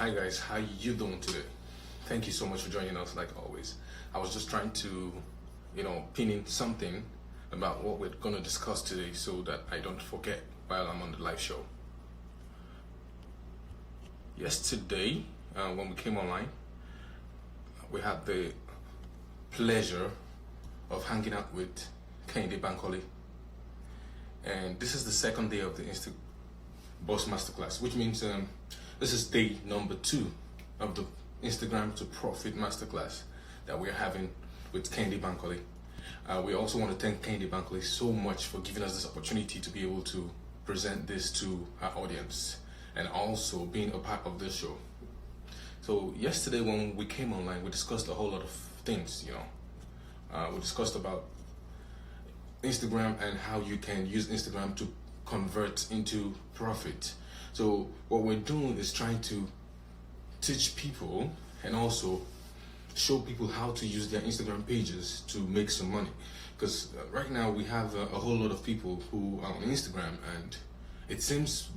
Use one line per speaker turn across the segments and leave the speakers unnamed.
Hi guys, how you doing today? Thank you so much for joining us like always. I was just trying to, pin in something about what we're going to discuss today so that I don't forget while I'm on the live show. Yesterday, when we came online, we had the pleasure of hanging out with Kehinde Bankole. And this is the second day of the Boss Masterclass, which means this is day number 2 of the Instagram to Profit Masterclass that we're having with Kehinde Bankole. We also want to thank Kehinde Bankole so much for giving us this opportunity to be able to present this to our audience and also being a part of this show. So yesterday when we came online, we discussed a whole lot of things, we discussed about Instagram and how you can use Instagram to convert into profit. So what we're doing is trying to teach people and also show people how to use their Instagram pages to make some money. Because right now we have a whole lot of people who are on Instagram, and it seems,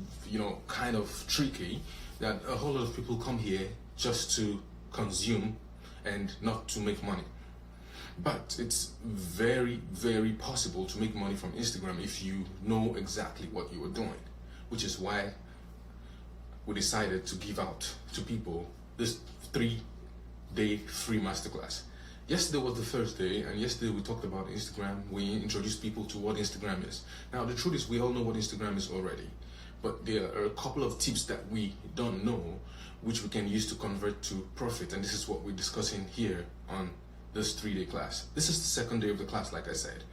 kind of tricky that a whole lot of people come here just to consume and not to make money. But it's very, very possible to make money from Instagram if you know exactly what you are doing, which is why we decided to give out to people this 3-day free masterclass. Yesterday was the first day, and yesterday we talked about Instagram. We introduced people to what Instagram is. Now the truth is we all know what Instagram is already, but there are a couple of tips that we don't know which we can use to convert to profit, and this is what we're discussing here on this 3-day class. This is the second day of the class, like I said.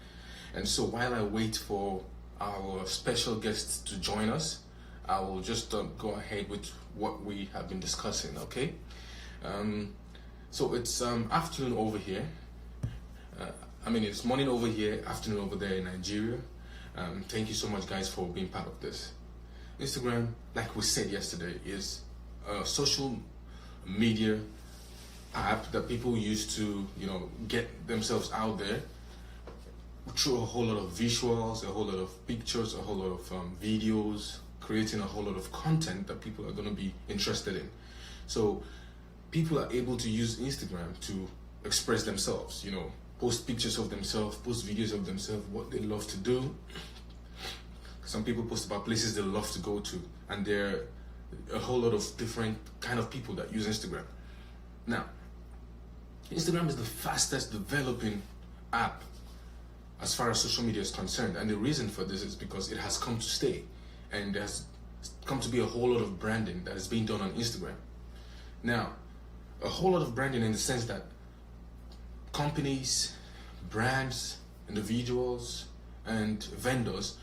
And so while I wait for our special guests to join us, I will just go ahead with what we have been discussing, okay? So it's afternoon over here. It's morning over here, afternoon over there in Nigeria. Thank you so much, guys, for being part of this. Instagram, like we said yesterday, is a social media app that people use to, get themselves out there through a whole lot of visuals, a whole lot of pictures, a whole lot of videos, creating a whole lot of content that people are going to be interested in. So people are able to use Instagram to express themselves, post pictures of themselves, post videos of themselves, what they love to do. Some people post about places they love to go to, and there are a whole lot of different kind of people that use Instagram. Now, Instagram is the fastest developing app as far as social media is concerned, and the reason for this is because it has come to stay, and there's come to be a whole lot of branding that is being done on Instagram. Now, a whole lot of branding in the sense that companies, brands, individuals, and vendors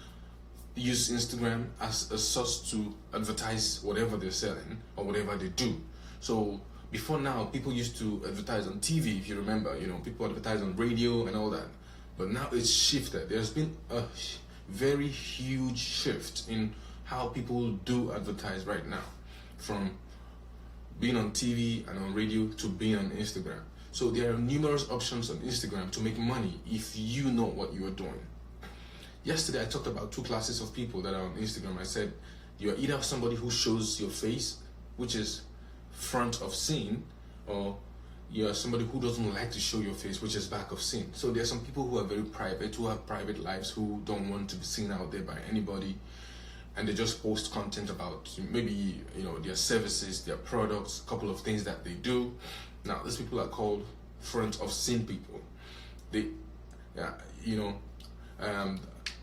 use Instagram as a source to advertise whatever they're selling or whatever they do. So before now, people used to advertise on TV, if you remember, people advertise on radio and all that. But now it's shifted. There's been a very huge shift in how people do advertise right now, from being on TV and on radio to being on Instagram. So there are numerous options on Instagram to make money if you know what you are doing. Yesterday I talked about 2 classes of people that are on Instagram. I said you're either somebody who shows your face, which is front of scene, or you're somebody who doesn't like to show your face, which is back of scene. So there are some people who are very private, who have private lives, who don't want to be seen out there by anybody, and they just post content about maybe their services, their products, a couple of things that they do. Now these people are called front of scene people. The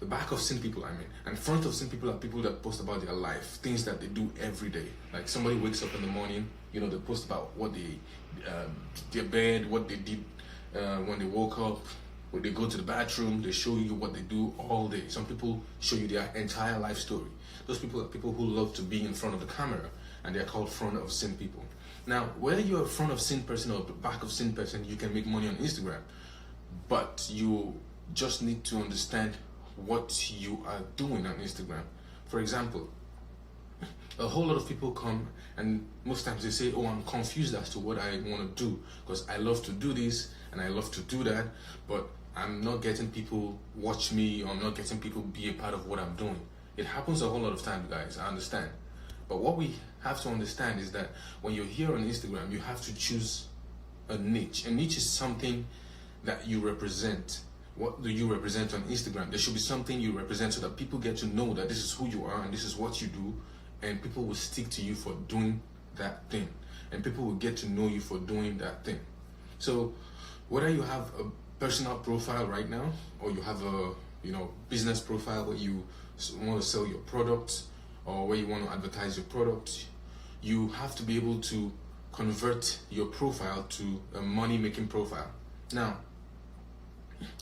back of scene people, and front of scene people are people that post about their life, things that they do every day. Like somebody wakes up in the morning, they post about what their bed, what they did when they woke up. When they go to the bathroom, they show you what they do all day. Some people show you their entire life story. Those people are people who love to be in front of the camera, and they're called front of scene people. Now, whether you're a front of scene person or a back of scene person, you can make money on Instagram, but you just need to understand what you are doing on Instagram. For example, a whole lot of people come and most times they say, I'm confused as to what I want to do, because I love to do this and I love to do that, but I'm not getting people watch me, or I'm not getting people be a part of what I'm doing. It happens a whole lot of times, guys, I understand. But what we have to understand is that when you're here on Instagram, you have to choose a niche. A niche is something that you represent. What do you represent on Instagram? There should be something you represent so that people get to know that this is who you are and this is what you do, and people will stick to you for doing that thing, and people will get to know you for doing that thing. So whether you have a personal profile right now, or you have a business profile where you want to sell your products, or where you want to advertise your product, you have to be able to convert your profile to a money-making profile. Now,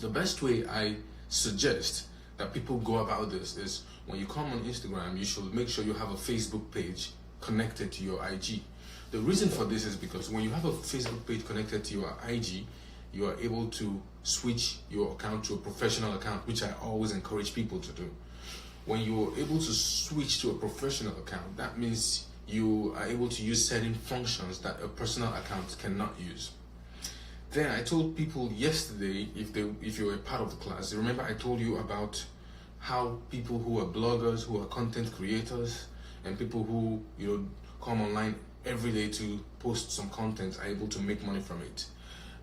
the best way I suggest that people go about this is, when you come on Instagram, you should make sure you have a Facebook page connected to your IG. The reason for this is because when you have a Facebook page connected to your IG, you are able to switch your account to a professional account, which I always encourage people to do. When you are able to switch to a professional account, that means you are able to use certain functions that a personal account cannot use. Then I told people yesterday, if you were a part of the class, remember I told you about how people who are bloggers, who are content creators, and people who come online every day to post some content are able to make money from it.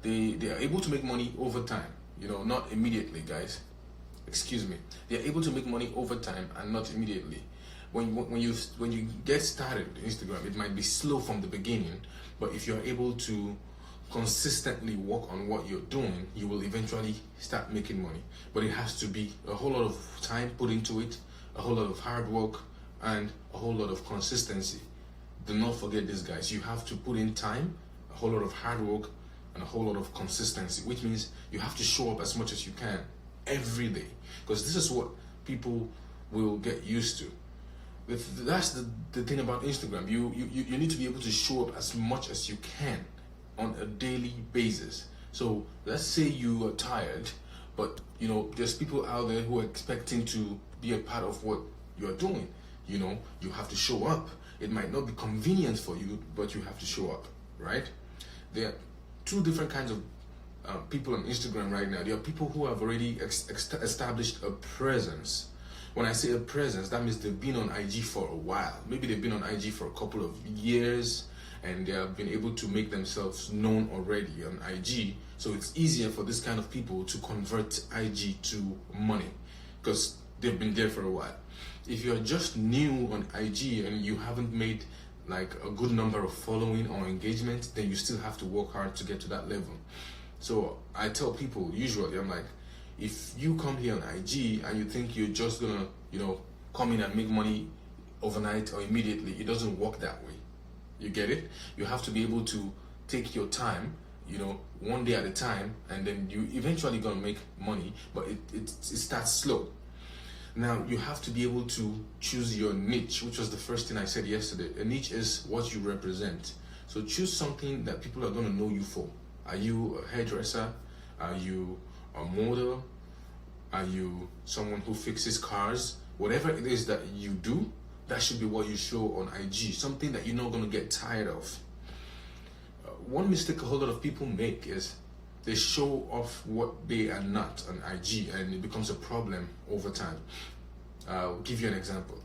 They are able to make money over time, not immediately, guys. Excuse me. They are able to make money over time and not immediately. When you get started with Instagram, it might be slow from the beginning, but if you're able to consistently work on what you're doing, you will eventually start making money. But it has to be a whole lot of time put into it, a whole lot of hard work, and a whole lot of consistency. Do not forget this, guys. You have to put in time, a whole lot of hard work, and a whole lot of consistency, which means you have to show up as much as you can every day, because this is what people will get used to. That's the thing about Instagram. You need to be able to show up as much as you can on a daily basis. So let's say you are tired, but there's people out there who are expecting to be a part of what you're doing. You have to show up. It might not be convenient for you, but you have to show up, right? There are two different kinds of people on Instagram right now. There are people who have already established a presence. When I say a presence, that means they've been on IG for a while. Maybe they've been on IG for a couple of years, and they have been able to make themselves known already on IG. So it's easier for this kind of people to convert IG to money, because they've been there for a while. If you're just new on IG and you haven't made like a good number of following or engagement, then you still have to work hard to get to that level. So I tell people usually, I'm like, if you come here on IG and you think you're just gonna, come in and make money overnight or immediately, it doesn't work that way. You get it? You have to be able to take your time, one day at a time, and then you eventually gonna make money, but it starts slow. Now, you have to be able to choose your niche, which was the first thing I said yesterday. A niche is what you represent. So choose something that people are gonna know you for. Are you a hairdresser? Are you a model? Are you someone who fixes cars? Whatever it is that you do, that should be what you show on IG. Something that you're not going to get tired of. One mistake a whole lot of people make is they show off what they are not on IG, and it becomes a problem over time. I'll give you an example.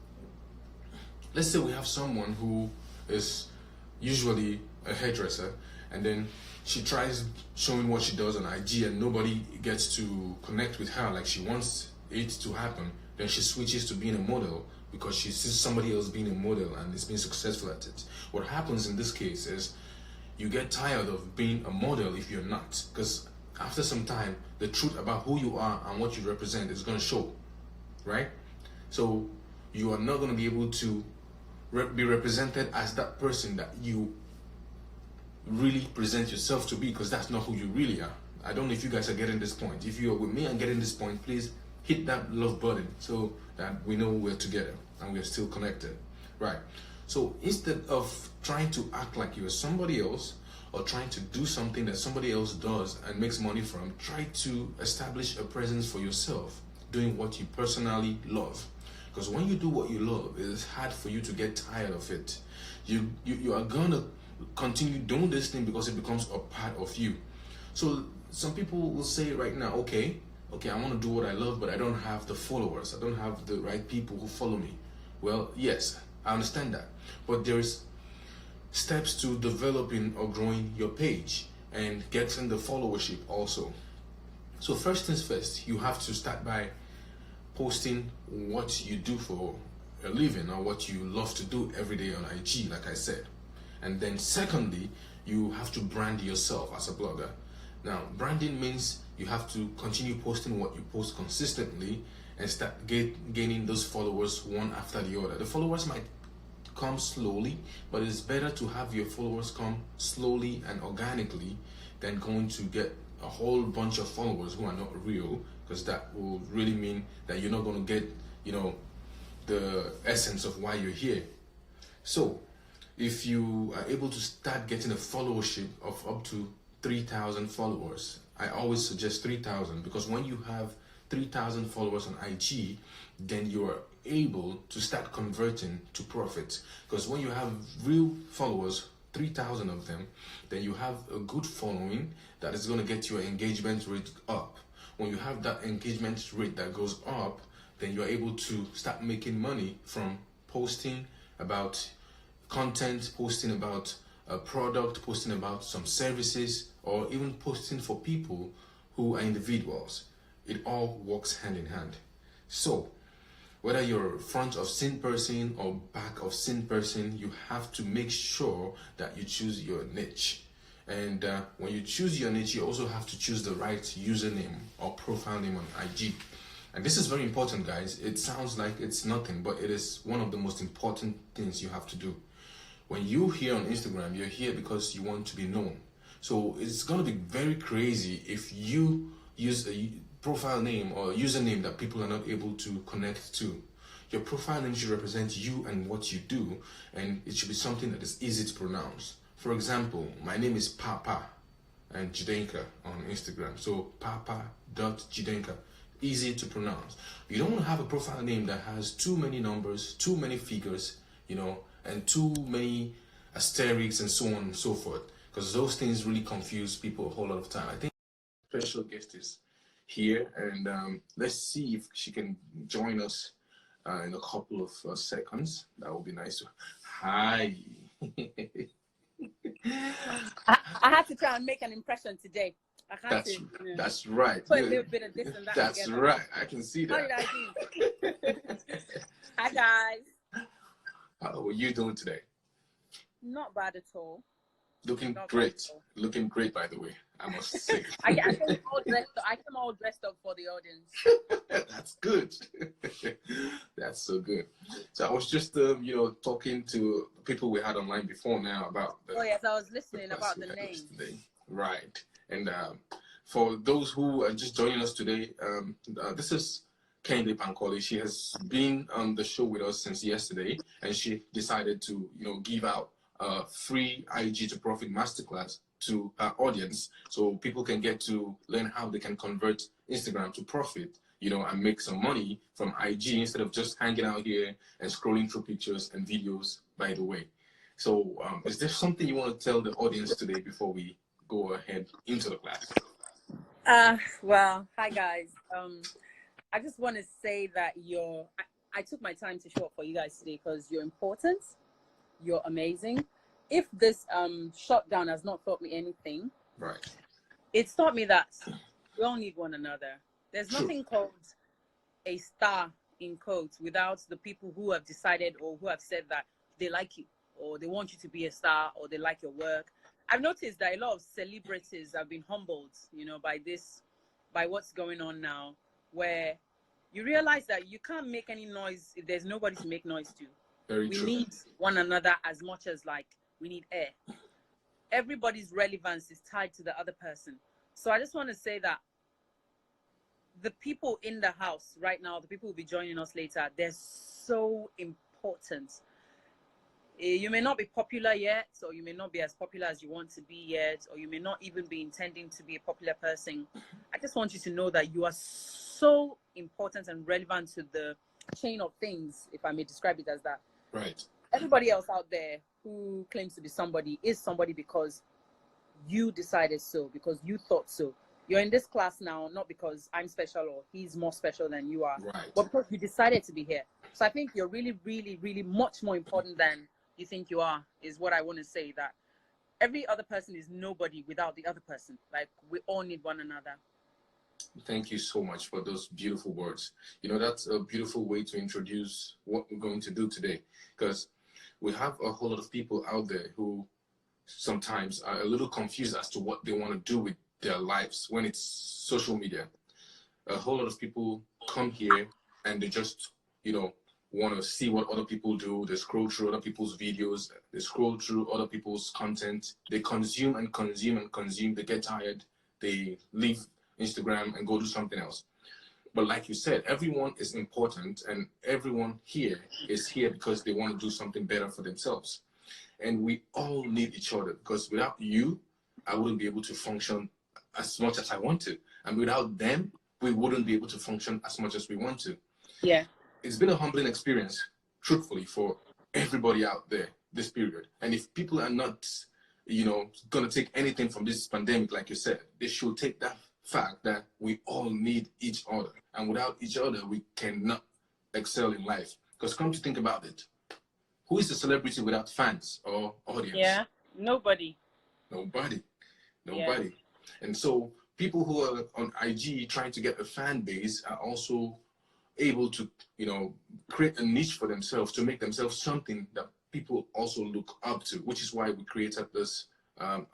Let's say we have someone who is usually a hairdresser, and then she tries showing what she does on IG and nobody gets to connect with her like she wants it to happen. Then she switches to being a model because she sees somebody else being a model and is being successful at it. What happens in this case is you get tired of being a model if you're not, because after some time the truth about who you are and what you represent is going to show, right? So you are not going to be able to be represented as that person that you really present yourself to be, because that's not who you really are. I don't know if you guys are getting this point. If you're with me and getting this point, please hit that love button so that we know we're together and we're still connected, right? So instead of trying to act like you're somebody else or trying to do something that somebody else does and makes money from, try to establish a presence for yourself doing what you personally love. Because when you do what you love, it's hard for you to get tired of it. You are gonna continue doing this thing because it becomes a part of you. So some people will say right now, okay, I want to do what I love, but I don't have the followers. I don't have the right people who follow me. Well, yes, I understand that, but there's steps to developing or growing your page and getting the followership also. So first things first, you have to start by posting what you do for a living or what you love to do every day on IG, like I said. And then secondly, you have to brand yourself as a blogger. Now, branding means you have to continue posting what you post consistently and start gaining those followers one after the other. The followers might come slowly, but it's better to have your followers come slowly and organically than going to get a whole bunch of followers who are not real, because that will really mean that you're not going to get, the essence of why you're here. So if you are able to start getting a followership of up to 3,000 followers, I always suggest 3,000, because when you have 3,000 followers on IG, then you are able to start converting to profit. Because when you have real followers, 3,000 of them, then you have a good following that is going to get your engagement rate up. When you have that engagement rate that goes up, then you're able to start making money from posting about content, posting about a product, posting about some services, or even posting for people who are individuals. It all works hand in hand. So whether you're front of scene person or back of scene person, you have to make sure that you choose your niche. And when you choose your niche, you also have to choose the right username or profile name on IG. And this is very important, guys. It sounds like it's nothing, but it is one of the most important things you have to do. When you're here on Instagram, you're here because you want to be known. So it's going to be very crazy if you use a profile name or username that people are not able to connect to. Your profile name should represent you and what you do, and it should be something that is easy to pronounce. For example, my name is Papa and Jidenka on Instagram. So papa.jidenka, easy to pronounce. You don't want to have a profile name that has too many numbers, too many figures, and too many asterisks and so on and so forth, because those things really confuse people a whole lot of time. I think special guest is here, and let's see if she can join us in a couple of seconds. That would be nice. Hi.
I had to try and make an impression today. I can't
that's right.
Put a little bit of this and that.
That's
together.
right. I can see that.
How did I do? Hi guys.
How are you doing today?
Not bad at all.
Looking great. Looking great, by the way, I must say.
I came all dressed up for the audience.
That's good. That's so good. So I was just, talking to people we had online before now about
oh yes, I was listening about the name.
Right. And for those who are just joining us today, this is Kehinde Bankole. She has been on the show with us since yesterday, and she decided to, give out a free IG to Profit masterclass to our audience, so people can get to learn how they can convert Instagram to profit, and make some money from IG instead of just hanging out here and scrolling through pictures and videos, by the way. So is there something you want to tell the audience today before we go ahead into the class?
Well, hi guys. I just want to say that I took my time to show up for you guys today because you're important. You're amazing. If this shutdown has not taught me anything,
right,
it's taught me that we all need one another. There's nothing called a star in quotes without the people who have decided or who have said that they like you or they want you to be a star or they like your work. I've noticed that a lot of celebrities have been humbled, by what's going on now, where you realize that you can't make any noise if there's nobody to make noise to.
Very
we
true.
Need one another as much as we need air. Everybody's relevance is tied to the other person. So I just want to say that the people in the house right now, the people who will be joining us later, they're so important. You may not be popular yet, or you may not be as popular as you want to be yet, or you may not even be intending to be a popular person. I just want you to know that you are so important and relevant to the chain of things, if I may describe it as that.
Right.
Everybody else out there who claims to be somebody is somebody because you decided so, because you thought so. You're in this class now, not because I'm special or he's more special than you are,
Right.
but because you decided to be here. So I think you're really, really, really much more important than you think you are, is what I want to say. That every other person is nobody without the other person. Like, we all need one another.
Thank you so much for those beautiful words. You know, that's a beautiful way to introduce what we're going to do today, because we have a whole lot of people out there who sometimes are a little confused as to what they want to do with their lives when it's social media. A whole lot of people come here and they just, you know, want to see what other people do. They scroll through other people's videos. They scroll through other people's content. They consume and consume and consume. They get tired. They leave Instagram and go do something else. But like you said, everyone is important, and everyone here is here because they want to do something better for themselves. And we all need each other, because without you, I wouldn't be able to function as much as I want to. And without them, we wouldn't be able to function as much as we want to.
Yeah.
It's been a humbling experience, truthfully, for everybody out there this period. And if people are not, you know, going to take anything from this pandemic, like you said, they should take that fact that we all need each other. And without each other, we cannot excel in life. Because come to think about it, who is a celebrity without fans or audience?
Yeah. Nobody.
Nobody.
Yeah.
And so people who are on IG trying to get a fan base are also able to, you know, create a niche for themselves, to make themselves something that people also look up to, which is why we created this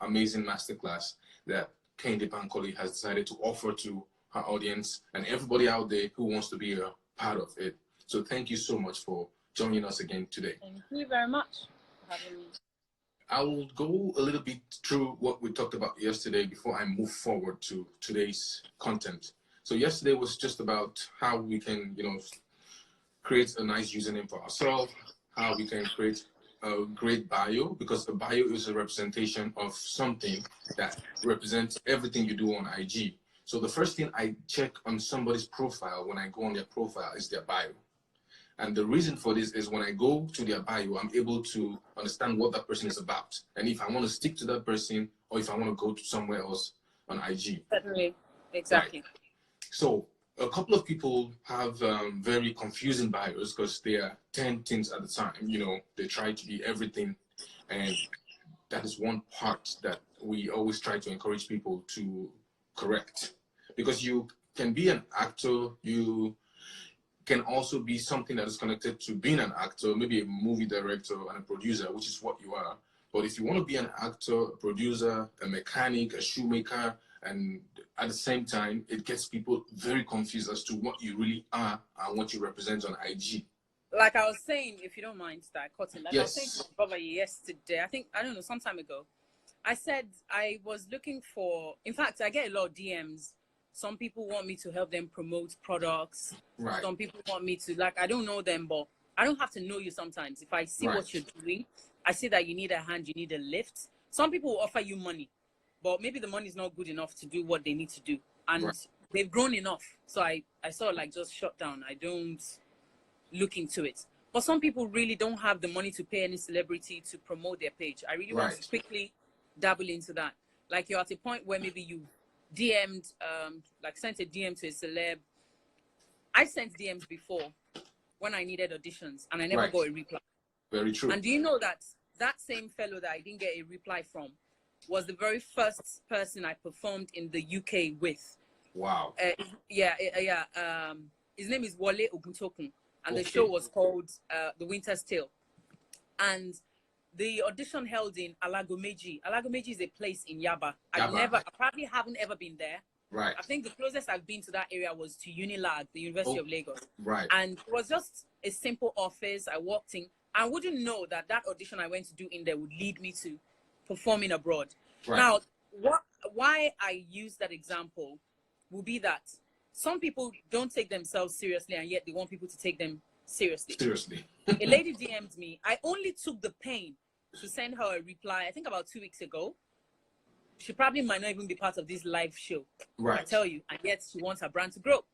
amazing masterclass that Kehinde Bankole has decided to offer to her audience and everybody out there who wants to be a part of it. So thank you so much for joining us again today.
Thank you very much for having me.
I will go a little bit through what we talked about yesterday before I move forward to today's content. So yesterday was just about how we can, you know, create a nice username for ourselves, how we can create a great bio, because a bio is a representation of something that represents everything you do on IG. So the first thing I check on somebody's profile when I go on their profile is their bio. And the reason for this is when I go to their bio, I'm able to understand what that person is about. And if I want to stick to that person, or if I want to go to somewhere else on IG.
Certainly. Exactly.
Right. So a couple of people have very confusing bios because they are 10 things at a time. You know, they try to be everything. And that is one part that we always try to encourage people to correct. Because you can be an actor, you can also be something that is connected to being an actor, maybe a movie director and a producer, which is what you are. But if you want to be an actor, a producer, a mechanic, a shoemaker, and at the same time, it gets people very confused as to what you really are and what you represent on IG.
Like I was saying, if you don't mind, start cutting. Like
Yes.
I was saying to my brother yesterday, I don't know, some time ago, I said I was looking for, in fact, I get a lot of DMs. Some people want me to help them promote products.
Right.
Some people want me to, like, I don't know them, but I don't have to know you sometimes. If I see
Right.
what you're doing, I see that you need a hand, you need a lift. Some people will offer you money, but maybe the money is not good enough to do what they need to do. And
Right.
they've grown enough. So I sort of like just shut down. I don't look into it. But some people really don't have the money to pay any celebrity to promote their page. I really want
Right.
to quickly dabble into that. Like you're at a point where maybe you DM'd, like sent a DM to a celeb. I sent DMs before when I needed auditions and I never
Right.
got a reply.
Very true.
And do you know that that same fellow that I didn't get a reply from was the very first person I performed in the UK with.
Wow.
His name is Wale Oguntokun, and
Okay.
the show was called The Winter's Tale. And the audition held in Alagomeji. Alagomeji is a place in Yaba. I probably haven't ever been there.
Right.
I think the closest I've been to that area was to Unilag, the University of Lagos.
Right.
And it was just a simple office. I walked in. I wouldn't know that that audition I went to do in there would lead me to performing abroad.
Right.
Now, why I use that example will be that some people don't take themselves seriously, and yet they want people to take them seriously.
Seriously.
A lady DM'd me. I only took the pain to send her a reply, I think about 2 weeks ago. She probably might not even be part of this live show.
Right.
I tell you, and yet she wants her brand to grow.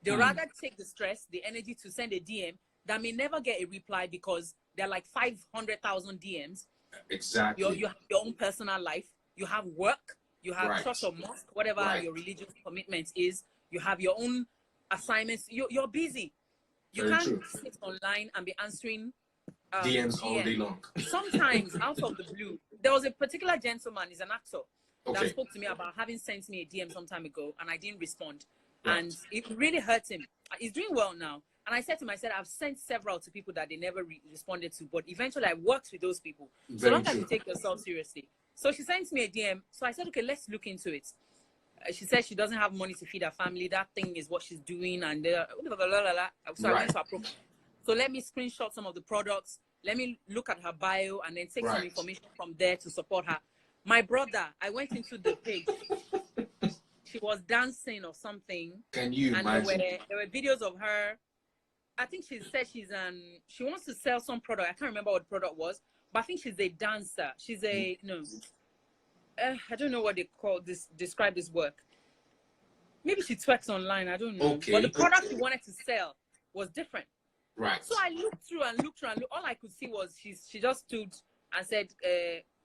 They'd rather take the stress, the energy to send a DM that may never get a reply because there are like 500,000 DMs.
Exactly.
You have your own personal life. You have work. You have church or mosque, whatever your religious commitment is. You have your own assignments. You're busy. You can't sit online and be answering
DMs all day long.
Sometimes out of the blue. There was a particular gentleman, he's an actor, that spoke to me about having sent me a DM some time ago, and I didn't respond. And it really hurt him. He's doing well now. And I said to him, I said, I've sent several to people that they never responded to, but eventually I worked with those people. So long as you take yourself seriously. So she sent me a DM. So I said, okay, let's look into it. She said she doesn't have money to feed her family. That thing is what she's doing. And so I went to her profile. So let me screenshot some of the products. Let me look at her bio and then take some information from there to support her. My brother, I went into the page. She was dancing or something.
Can you imagine?
There were videos of her. I think she said she wants to sell some product. I can't remember what the product was, but I think she's a dancer. She's a, I don't know what they describe this work. Maybe she twerks online. I don't know. Okay. But the product she wanted to sell was different.
Right.
So I looked through and all I could see was she just stood and said,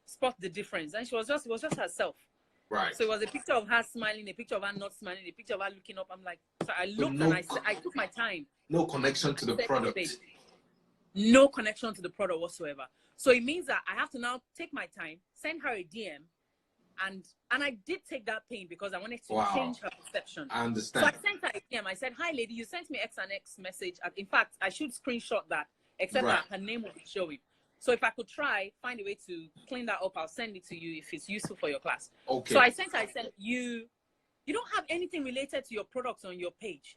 spot the difference. And it was just herself.
Right.
So it was a picture of her smiling, a picture of her not smiling, a picture of her looking up. I'm like, so I looked and I took my time.
No connection to the product.
No connection to the product whatsoever. So it means that I have to now take my time, send her a DM, and I did take that pain because I wanted to change her perception.
I understand.
So I sent her a DM. I said, hi lady, you sent me X and X message. In fact, I should screenshot that, except that her name will be showing. So if I could find a way to clean that up, I'll send it to you if it's useful for your class.
Okay.
So I said, you don't have anything related to your products on your page.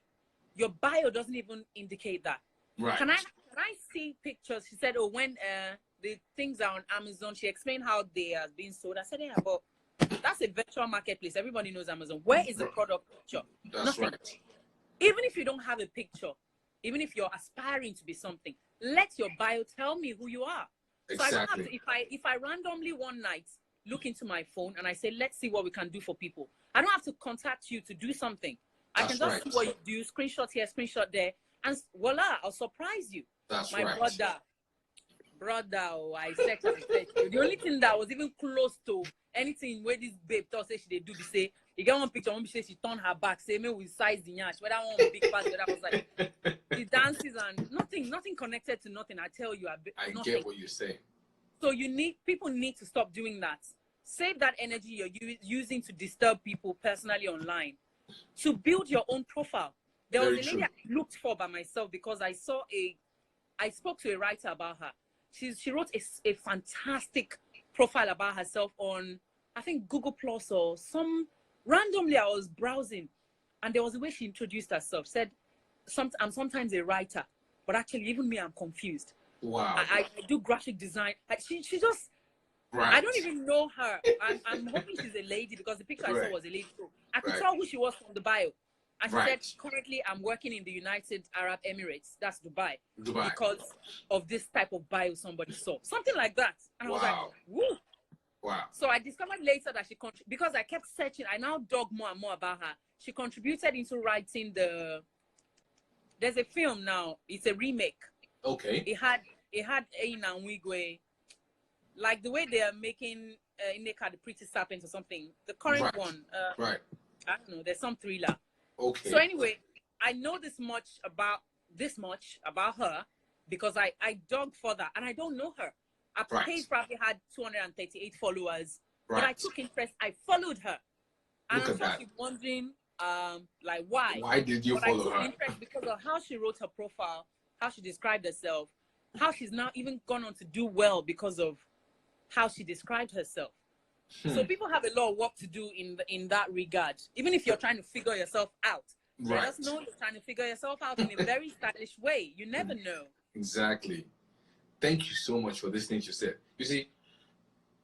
Your bio doesn't even indicate that.
Right.
Can I see pictures? She said, oh, when the things are on Amazon, she explained how they are being sold. I said, yeah, but that's a virtual marketplace. Everybody knows Amazon. Where is the product picture?
That's
nothing.
Right.
Even if you don't have a picture, even if you're aspiring to be something, let your bio tell me who you are.
Exactly.
So I don't have to, if I randomly one night look into my phone and I say, let's see what we can do for people, I don't have to contact you to do something. I can just see what you do, screenshot here, screenshot there, and voila, I'll surprise you.
That's
my
right.
brother, I said, the only thing that was even close to anything where this babe thought say she do be say, you get one picture, one say she turned her back, say me we size the nyash, whether one big part, whether I was like the dances and nothing connected to nothing. I tell you,
I get what you're saying.
So people need to stop doing that. Save that energy you're using to disturb people personally online to build your own profile. There was a lady I looked for by myself because I spoke to a writer about her. She wrote a fantastic profile about herself on, I think, Google Plus or some. Randomly, I was browsing, and there was a way she introduced herself. Said, I'm sometimes a writer, but actually, even me, I'm confused.
Wow.
I do graphic design. She just, I don't even know her. I'm hoping she's a lady because the picture I saw was a lady. So I could tell who she was from the bio. And she said, currently, I'm working in the United Arab Emirates. That's Dubai. Because of this type of bio somebody saw. Something like that. And I was like, woo.
Wow.
So I discovered later that because I kept searching, I now dug more and more about her. She contributed into writing there's a film now. It's a remake.
Okay.
It had Eina Nwigwe, like the way they are making Ineka the Pretty Serpent or something. The current one. I don't know. There's some thriller.
Okay.
So anyway, I know this much about her because I dug further and I don't know her. Her page probably had 238 followers, but I took interest. I followed her, and I'm sure she's wondering, like why?
Why did you follow her?
I took interest because of how she wrote her profile, how she described herself, how she's now even gone on to do well because of how she described herself. So people have a lot of work to do in that regard. Even if you're trying to figure yourself out, let us know you're trying to figure yourself out in a very stylish way. You never know.
Exactly. Thank you so much for this thing you said. You see,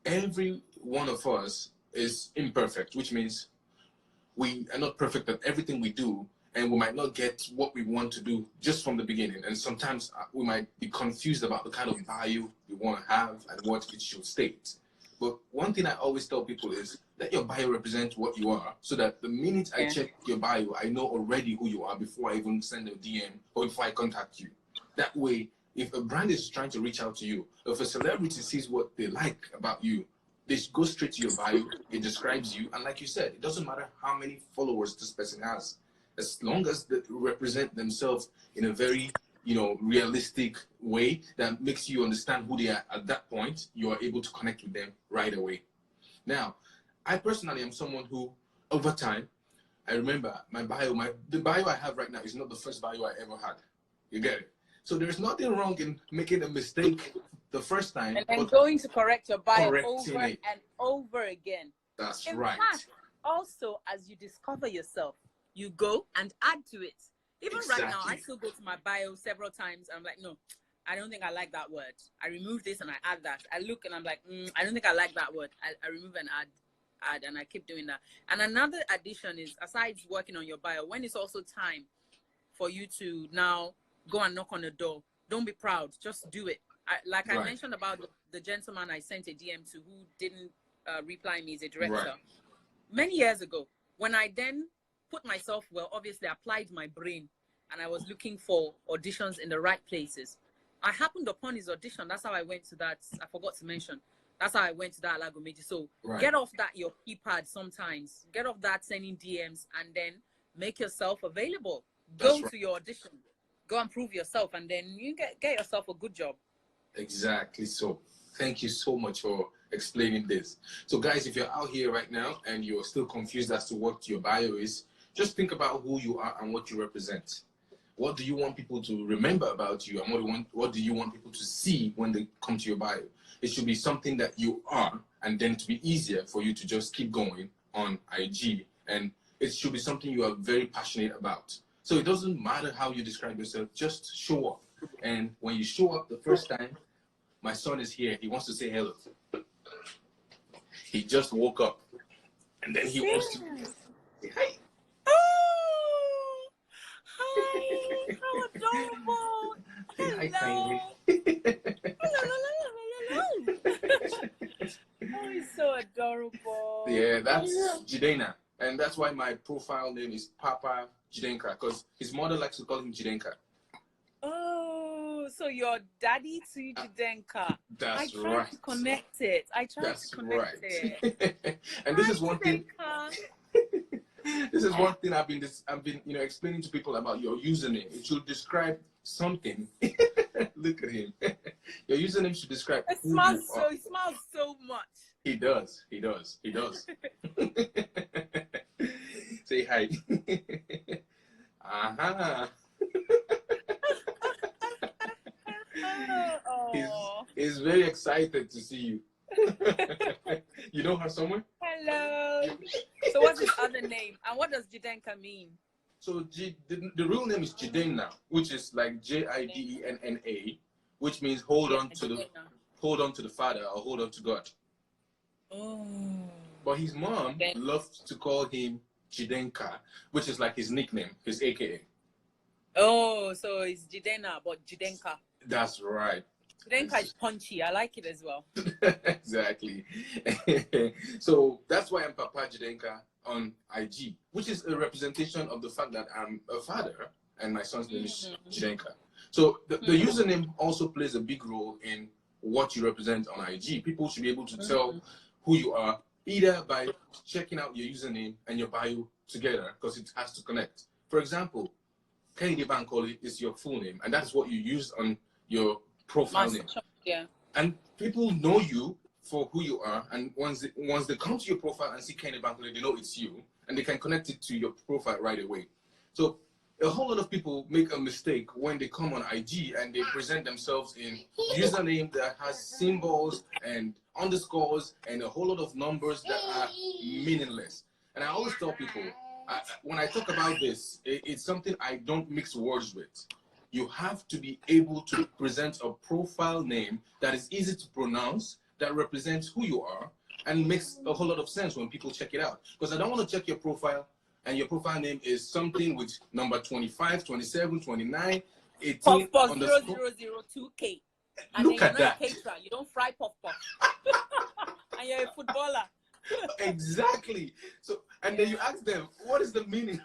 every one of us is imperfect, which means we are not perfect at everything we do, and we might not get what we want to do just from the beginning. And sometimes we might be confused about the kind of value we want to have and what it should state. But one thing I always tell people is let your bio represent what you are, so that the minute I check your bio, I know already who you are before I even send a DM or before I contact you. That way, if a brand is trying to reach out to you, if a celebrity sees what they like about you, They go straight to your bio. It describes you, and like you said, it doesn't matter how many followers this person has, as long as they represent themselves in a very, realistic way that makes you understand who they are at that point. You are able to connect with them right away. Now, I personally am someone who, over time, I remember the bio I have right now is not the first bio I ever had. You get it? So there's nothing wrong in making a mistake the first time.
And then going to correct your bio over
it.
and over again.
That's
in
right.
Fact, also, as you discover yourself, you go and add to it. Even right now, I still go to my bio several times. I'm like, no, I don't think I like that word. I remove this and I add that. I look and I'm like, I don't think I like that word. I remove and add, and I keep doing that. And another addition is, aside working on your bio, when it's also time for you to now go and knock on the door, don't be proud. Just do it. I mentioned about the gentleman I sent a DM to who didn't reply me as a director many years ago. When I then put myself, obviously applied my brain, and I was looking for auditions in the right places. I happened upon his audition. That's how I went to that. I forgot to mention. That's how I went to that Alagomeji. So get off that your keypad sometimes. Get off that sending DMs, and then make yourself available. Go to your audition. Go and prove yourself, and then you get yourself a good job.
Exactly so. Thank you so much for explaining this. So guys, if you're out here right now and you're still confused as to what your bio is, just think about who you are and what you represent. What do you want people to remember about you, and what do you want people to see when they come to your bio? It should be something that you are, and then to be easier for you to just keep going on IG. And it should be something you are very passionate about. So it doesn't matter how you describe yourself, just show up. And when you show up the first time, my son is here. He wants to say hello. He just woke up, and then he wants to say hi.
Oh, hi! How adorable! Hello! Hello! Oh, he's so adorable.
Yeah, that's Jidena, and that's why my profile name is Papa Jidenka, because his mother likes to call him Jidenka.
Oh, so your daddy to Jidenka.
That's right.
I tried to connect it.
And this is one thing. This is one thing I've been explaining to people about your username. It should describe something. Look at him. Your username should describe
He smiles so much.
He does. Say hi. He's very excited to see you. You know her somewhere?
Hello. So what's his other name? And what does Jidenka mean?
So the real name is Jidena, which is like Jidenna, which means hold on to the Father, or hold on to God.
Oh.
But his mom loves to call him Jidenka, which is like his nickname, his AKA.
Oh, so it's Jidena, but Jidenka.
That's right.
Jidenka is punchy. I like it as well.
Exactly. So that's why I'm Papa Jidenka on IG, which is a representation of the fact that I'm a father and my son's name is Jidenka. So the username also plays a big role in what you represent on IG. People should be able to tell who you are either by checking out your username and your bio together, because it has to connect. For example, Kehinde Bankole is your full name, and that's what you use on your profile name.
Yeah.
And people know you for who you are, and once they come to your profile and see Kehinde Bankole, they know it's you, and they can connect it to your profile right away. So a whole lot of people make a mistake when they come on IG and they present themselves in username that has symbols and underscores and a whole lot of numbers that are meaningless. And I always tell people, when I talk about this, it's something I don't mix words with. You have to be able to present a profile name that is easy to pronounce, that represents who you are, and makes a whole lot of sense when people check it out. Because I don't want to check your profile and your profile name is something with number 25, 27, 29, 18.
Puff 0002K. And
look at that.
You're not a caterer. You don't fry puff. And you're a footballer.
Exactly. So, and then you ask them, what is the meaning?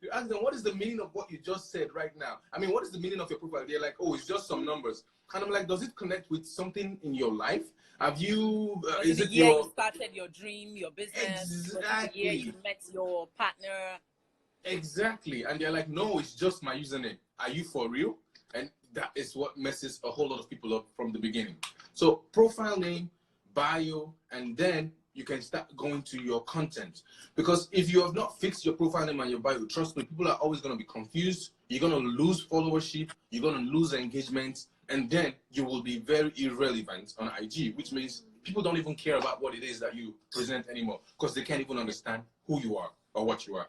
you ask them, what is the meaning of what you just said right now? I mean, what is the meaning of your profile? They're like, oh, it's just some numbers. And I'm like, does it connect with something in your life? Have you,
is it the year you started your dream, your business?
Exactly.
The year you met your partner?
Exactly. And they're like, no, it's just my username. Are you for real? And that is what messes a whole lot of people up from the beginning. So profile name, bio, and then you can start going to your content. Because if you have not fixed your profile name and your bio, trust me, people are always going to be confused. You're going to lose followership. You're going to lose engagement. And then you will be very irrelevant on IG, which means people don't even care about what it is that you present anymore because they can't even understand who you are or what you are.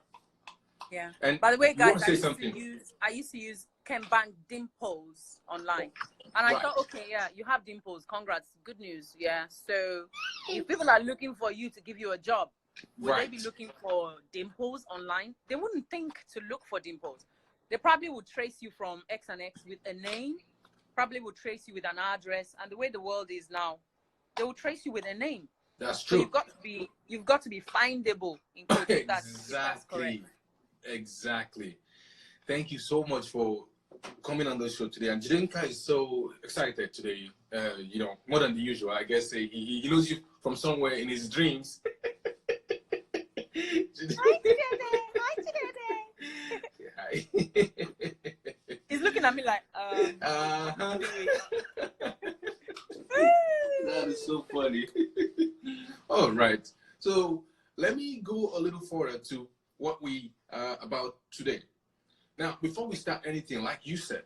Yeah.
And
by the way, guys, I used to use Kembank Dimples online. And I thought, okay, yeah, you have dimples. Congrats. Good news. Yeah. So if people are looking for you to give you a job, would they be looking for dimples online? They wouldn't think to look for dimples. They probably would trace you from X and X with a name, probably would trace you with an address. And the way the world is now, they will trace you with a name.
That's true.
So you've got to be findable in quotes. That's correct.
Exactly. Thank you so much for coming on the show today. And Jidenka is so excited today, you know, more than the usual. I guess he knows you from somewhere in his dreams.
Hi, He's looking at me like,
That is so funny. All right. So let me go a little further to what we about today. Now, before we start anything, like you said,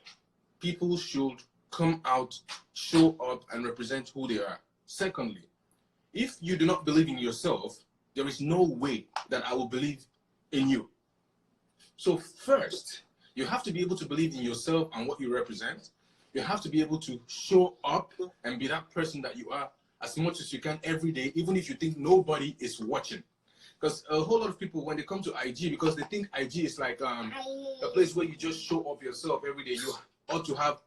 people should come out, show up, and represent who they are. Secondly, if you do not believe in yourself, there is no way that I will believe in you. So first, you have to be able to believe in yourself and what you represent. You have to be able to show up and be that person that you are as much as you can every day, even if you think nobody is watching. Because a whole lot of people, when they come to IG, because they think IG is like a place where you just show up yourself every day, you ought to have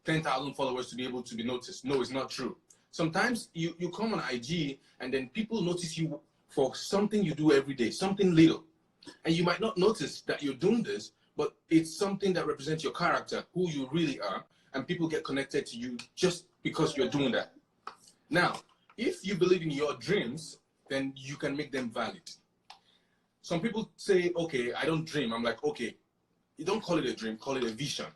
10,000 followers to be able to be noticed. No, it's not true. Sometimes you come on IG and then people notice you for something you do every day, something little. And you might not notice that you're doing this, but it's something that represents your character, who you really are, and people get connected to you just because you're doing that. Now, if you believe in your dreams, then you can make them valid. Some people say, okay, I don't dream. I'm like, okay, you don't call it a dream, call it a vision.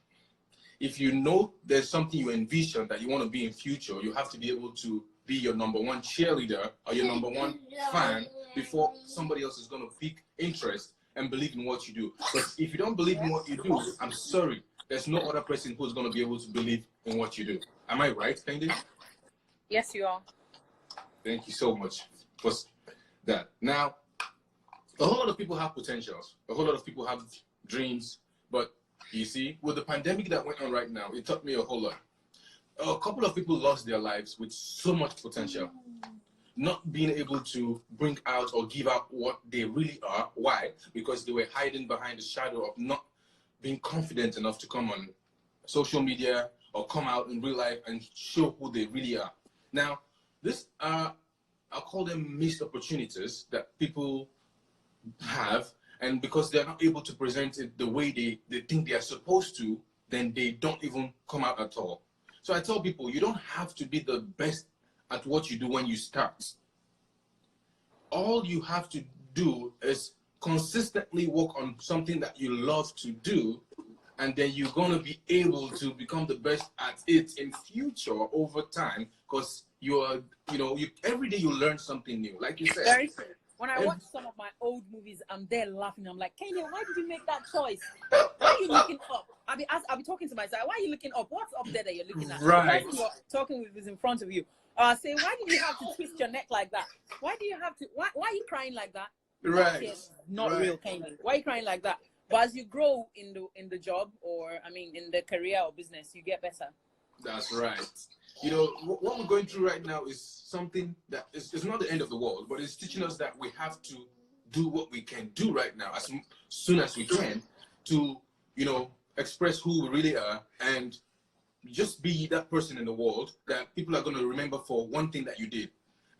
If you know there's something you envision that you want to be in future, you have to be able to be your number one cheerleader or your number one fan before somebody else is going to pick interest and believe in what you do. But if you don't believe in what you do, I'm sorry, there's no other person who's going to be able to believe in what you do. Am I right, Kehinde?
Yes, you are.
Thank you so much for that. Now, a whole lot of people have potentials. A whole lot of people have dreams. But you see, with the pandemic that went on right now, it taught me a whole lot. A couple of people lost their lives with so much potential. Not being able to bring out or give out what they really are. Why? Because they were hiding behind the shadow of not being confident enough to come on social media or come out in real life and show who they really are. Now, this are, I'll call them missed opportunities that people have, and because they're not able to present it the way they think they are supposed to, then they don't even come out at all. So I tell people, you don't have to be the best at what you do when you start. All you have to do is consistently work on something that you love to do, and then you're going to be able to become the best at it in future over time, because every day you learn something new, like you said.
Very true. When I watch some of my old movies, I'm there laughing. I'm like, Kehinde, why did you make that choice? Why are you looking up? I'll be talking to myself. Why are you looking up? What's up there that you're looking at?
Right.
The person you're talking with is in front of you. I say, why did you have to twist your neck like that? Why do you have to? Why are you crying like that?
Right.
Not real, Kehinde. Why are you crying like that? But as you grow in the job, or in the career or business, you get better.
That's right. You know, what we're going through right now is something that is not the end of the world, but it's teaching us that we have to do what we can do right now as soon as we can to, express who we really are and just be that person in the world that people are going to remember for one thing that you did.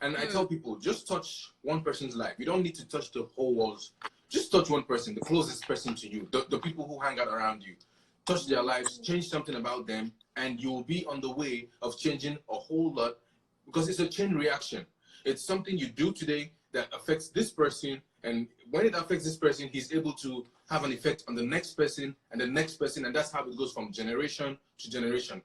And I tell people, just touch one person's life. You don't need to touch the whole world's just touch one person, the closest person to you, the people who hang out around you. Touch their lives, change something about them, and you'll be on the way of changing a whole lot, because it's a chain reaction. It's something you do today that affects this person, and when it affects this person, he's able to have an effect on the next person and the next person, and that's how it goes from generation to generation.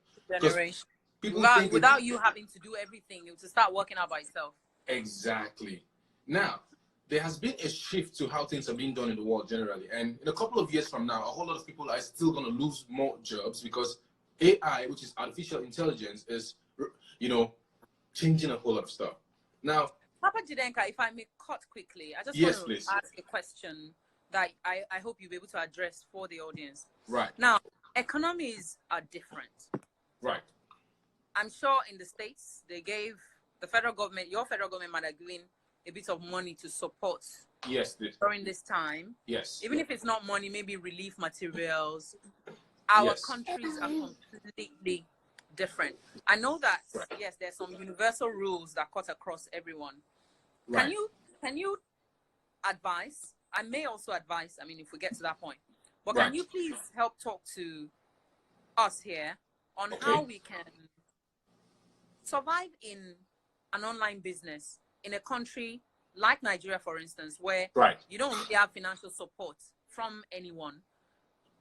People
without you having to do everything, you to start working out by itself.
Exactly. Now, there has been a shift to how things are being done in the world generally. And in a couple of years from now, a whole lot of people are still going to lose more jobs because AI, which is artificial intelligence, is, changing a whole lot of stuff. Now,
Papa Jidenka, if I may cut quickly, I just want to ask a question that I hope you'll be able to address for the audience.
Right.
Now, economies are different.
Right.
I'm sure in the States, they gave the federal government, your federal government might have given a bit of money to support during this time.
Yes.
Even if it's not money, maybe relief materials. Our countries are completely different. I know that, yes, there's some universal rules that cut across everyone. Right. Can you advise? I may also advise, if we get to that point. But can you please help talk to us here on how we can survive in an online business in a country like Nigeria, for instance, where you don't really have financial support from anyone.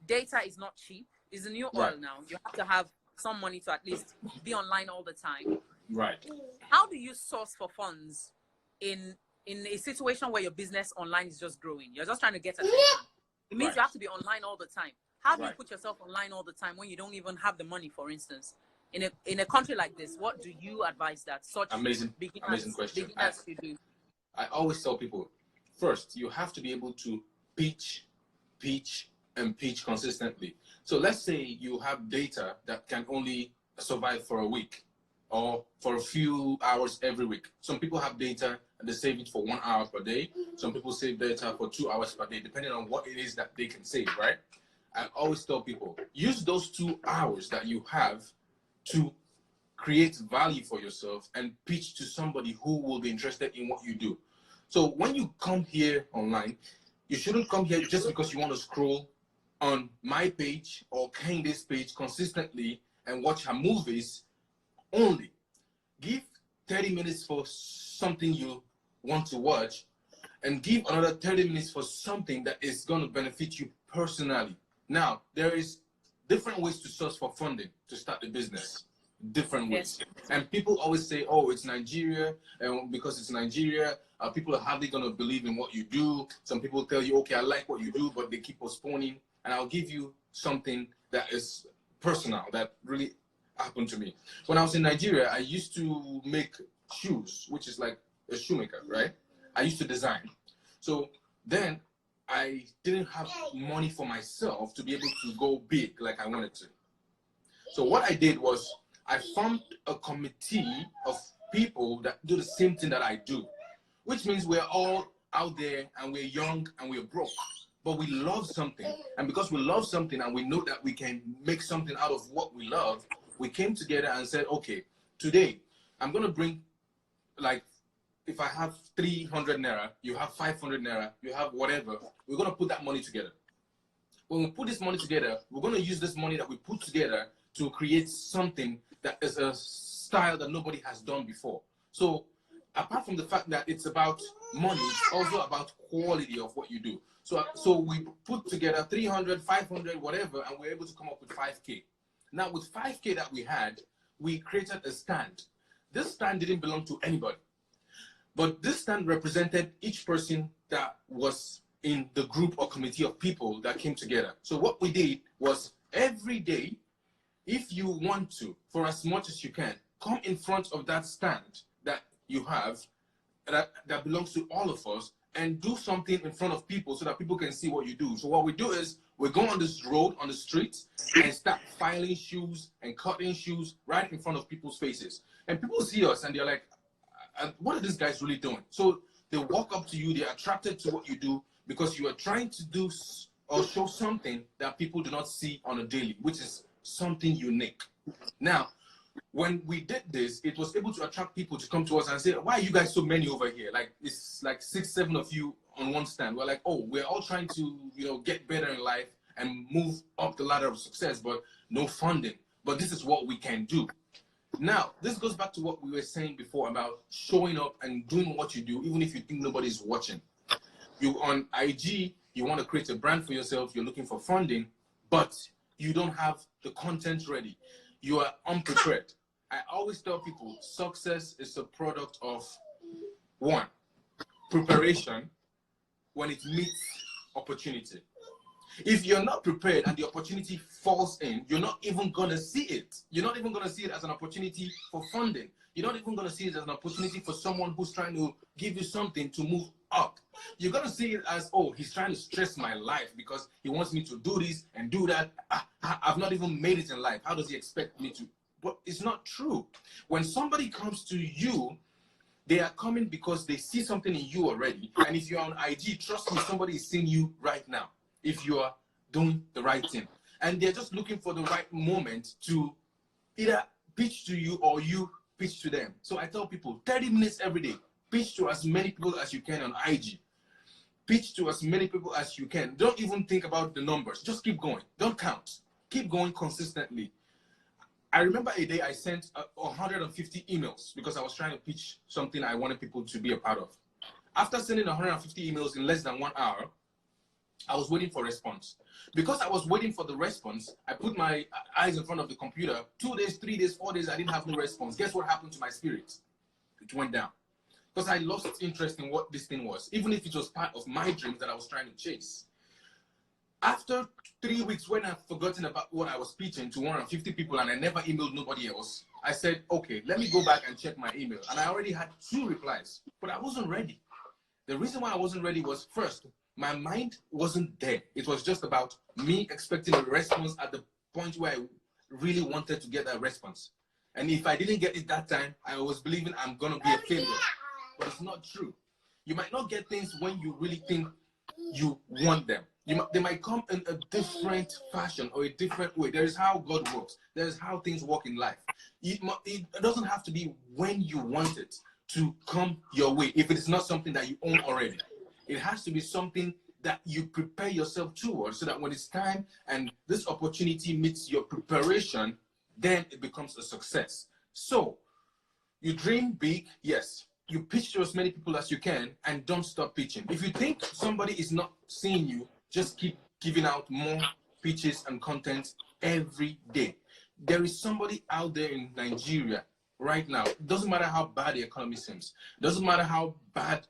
Data is not cheap. It's the new oil now. You have to have some money to at least be online all the time.
Right.
How do you source for funds in a situation where your business online is just growing? You're just trying to get attention. It means you have to be online all the time. How do you put yourself online all the time when you don't even have the money, for instance? In a country like this, what do you advise that such
amazing question. I always tell people, first, you have to be able to pitch consistently. So let's say you have data that can only survive for a week or for a few hours every week. Some people have data and they save it for 1 hour per day. Some people save data for 2 hours per day, depending on what it is that they can save, right? I always tell people, use those 2 hours that you have to create value for yourself and pitch to somebody who will be interested in what you do. So when you come here online, you shouldn't come here just because you want to scroll on my page or Kehinde's page consistently and watch her movies only. Give 30 minutes for something you want to watch and give another 30 minutes for something that is going to benefit you personally. Now, there is different ways to source for funding to start the business. Different ways. And people always say, oh, it's Nigeria, and because it's Nigeria, people are hardly going to believe in what you do. Some people tell you, okay, I like what you do, but they keep postponing. And I'll give you something that is personal, that really happened to me. When I was in Nigeria, I used to make shoes, which is like a shoemaker, right? I used to design. So then I didn't have money for myself to be able to go big like I wanted to. So what I did was I formed a committee of people that do the same thing that I do, which means we're all out there and we're young and we're broke, but we love something. And because we love something and we know that we can make something out of what we love, we came together and said, okay, today I'm going to bring, like, if I have 300 naira, you have 500 naira, you have whatever, we're going to put that money together. When we put this money together, we're going to use this money that we put together to create something that is a style that nobody has done before. So apart from the fact that it's about money, it's also about quality of what you do. So we put together 300, 500, whatever, and we're able to come up with 5K. Now with 5K that we had, we created a stand. This stand didn't belong to anybody, but this stand represented each person that was in the group or committee of people that came together. So what we did was every day, if you want to, for as much as you can, come in front of that stand that you have, that belongs to all of us, and do something in front of people so that people can see what you do. So what we do is we go on this road, on the street, and start filing shoes and cutting shoes right in front of people's faces. And people see us and they're like, what are these guys really doing? So they walk up to you, they're attracted to what you do because you are trying to do or show something that people do not see on a daily, which is something unique. Now, when we did this, it was able to attract people to come to us and say, why are you guys so many over here? Like, it's like 6, 7 of you on one stand. We're like, oh, we're all trying to, get better in life and move up the ladder of success, but no funding. But this is what we can do. Now, this goes back to what we were saying before about showing up and doing what you do, even if you think nobody's watching. You on IG, you want to create a brand for yourself, you're looking for funding, but you don't have the content ready. You are unprepared. I always tell people success is a product of one, preparation when it meets opportunity. If you're not prepared and the opportunity falls in, you're not even going to see it. You're not even going to see it as an opportunity for funding. You're not even going to see it as an opportunity for someone who's trying to give you something to move up. You're going to see it as, oh, he's trying to stress my life because he wants me to do this and do that. I've not even made it in life. How does he expect me to? But it's not true. When somebody comes to you, they are coming because they see something in you already. And if you're on IG, trust me, somebody is seeing you right now if you are doing the right thing. And they're just looking for the right moment to either pitch to you or you pitch to them. So I tell people 30 minutes every day, pitch to as many people as you can on IG. Pitch to as many people as you can. Don't even think about the numbers. Just keep going. Don't count. Keep going consistently. I remember a day I sent 150 emails because I was trying to pitch something I wanted people to be a part of. After sending 150 emails in less than 1 hour, I was waiting for a response. Because I was waiting for the response, I put my eyes in front of the computer. 2 days, 3 days, 4 days, I didn't have no response. Guess what happened to my spirit? It went down. Because I lost interest in what this thing was, even if it was part of my dreams that I was trying to chase. After 3 weeks, when I've forgotten about what I was pitching to 150 people and I never emailed nobody else, I said, okay, let me go back and check my email. And I already had 2 replies, but I wasn't ready. The reason why I wasn't ready was, first, my mind wasn't there. It was just about me expecting a response at the point where I really wanted to get that response. And if I didn't get it that time, I was believing I'm going to be a failure. But it's not true. You might not get things when you really think you want them. They might come in a different fashion or a different way. There is how God works. There is how things work in life. It doesn't have to be when you want it to come your way if it is not something that you own already. It has to be something that you prepare yourself towards so that when it's time and this opportunity meets your preparation, then it becomes a success. So you dream big, yes. You pitch to as many people as you can and don't stop pitching. If you think somebody is not seeing you, just keep giving out more pitches and content every day. There is somebody out there in Nigeria right now. It doesn't matter how bad the economy seems. It doesn't matter how bad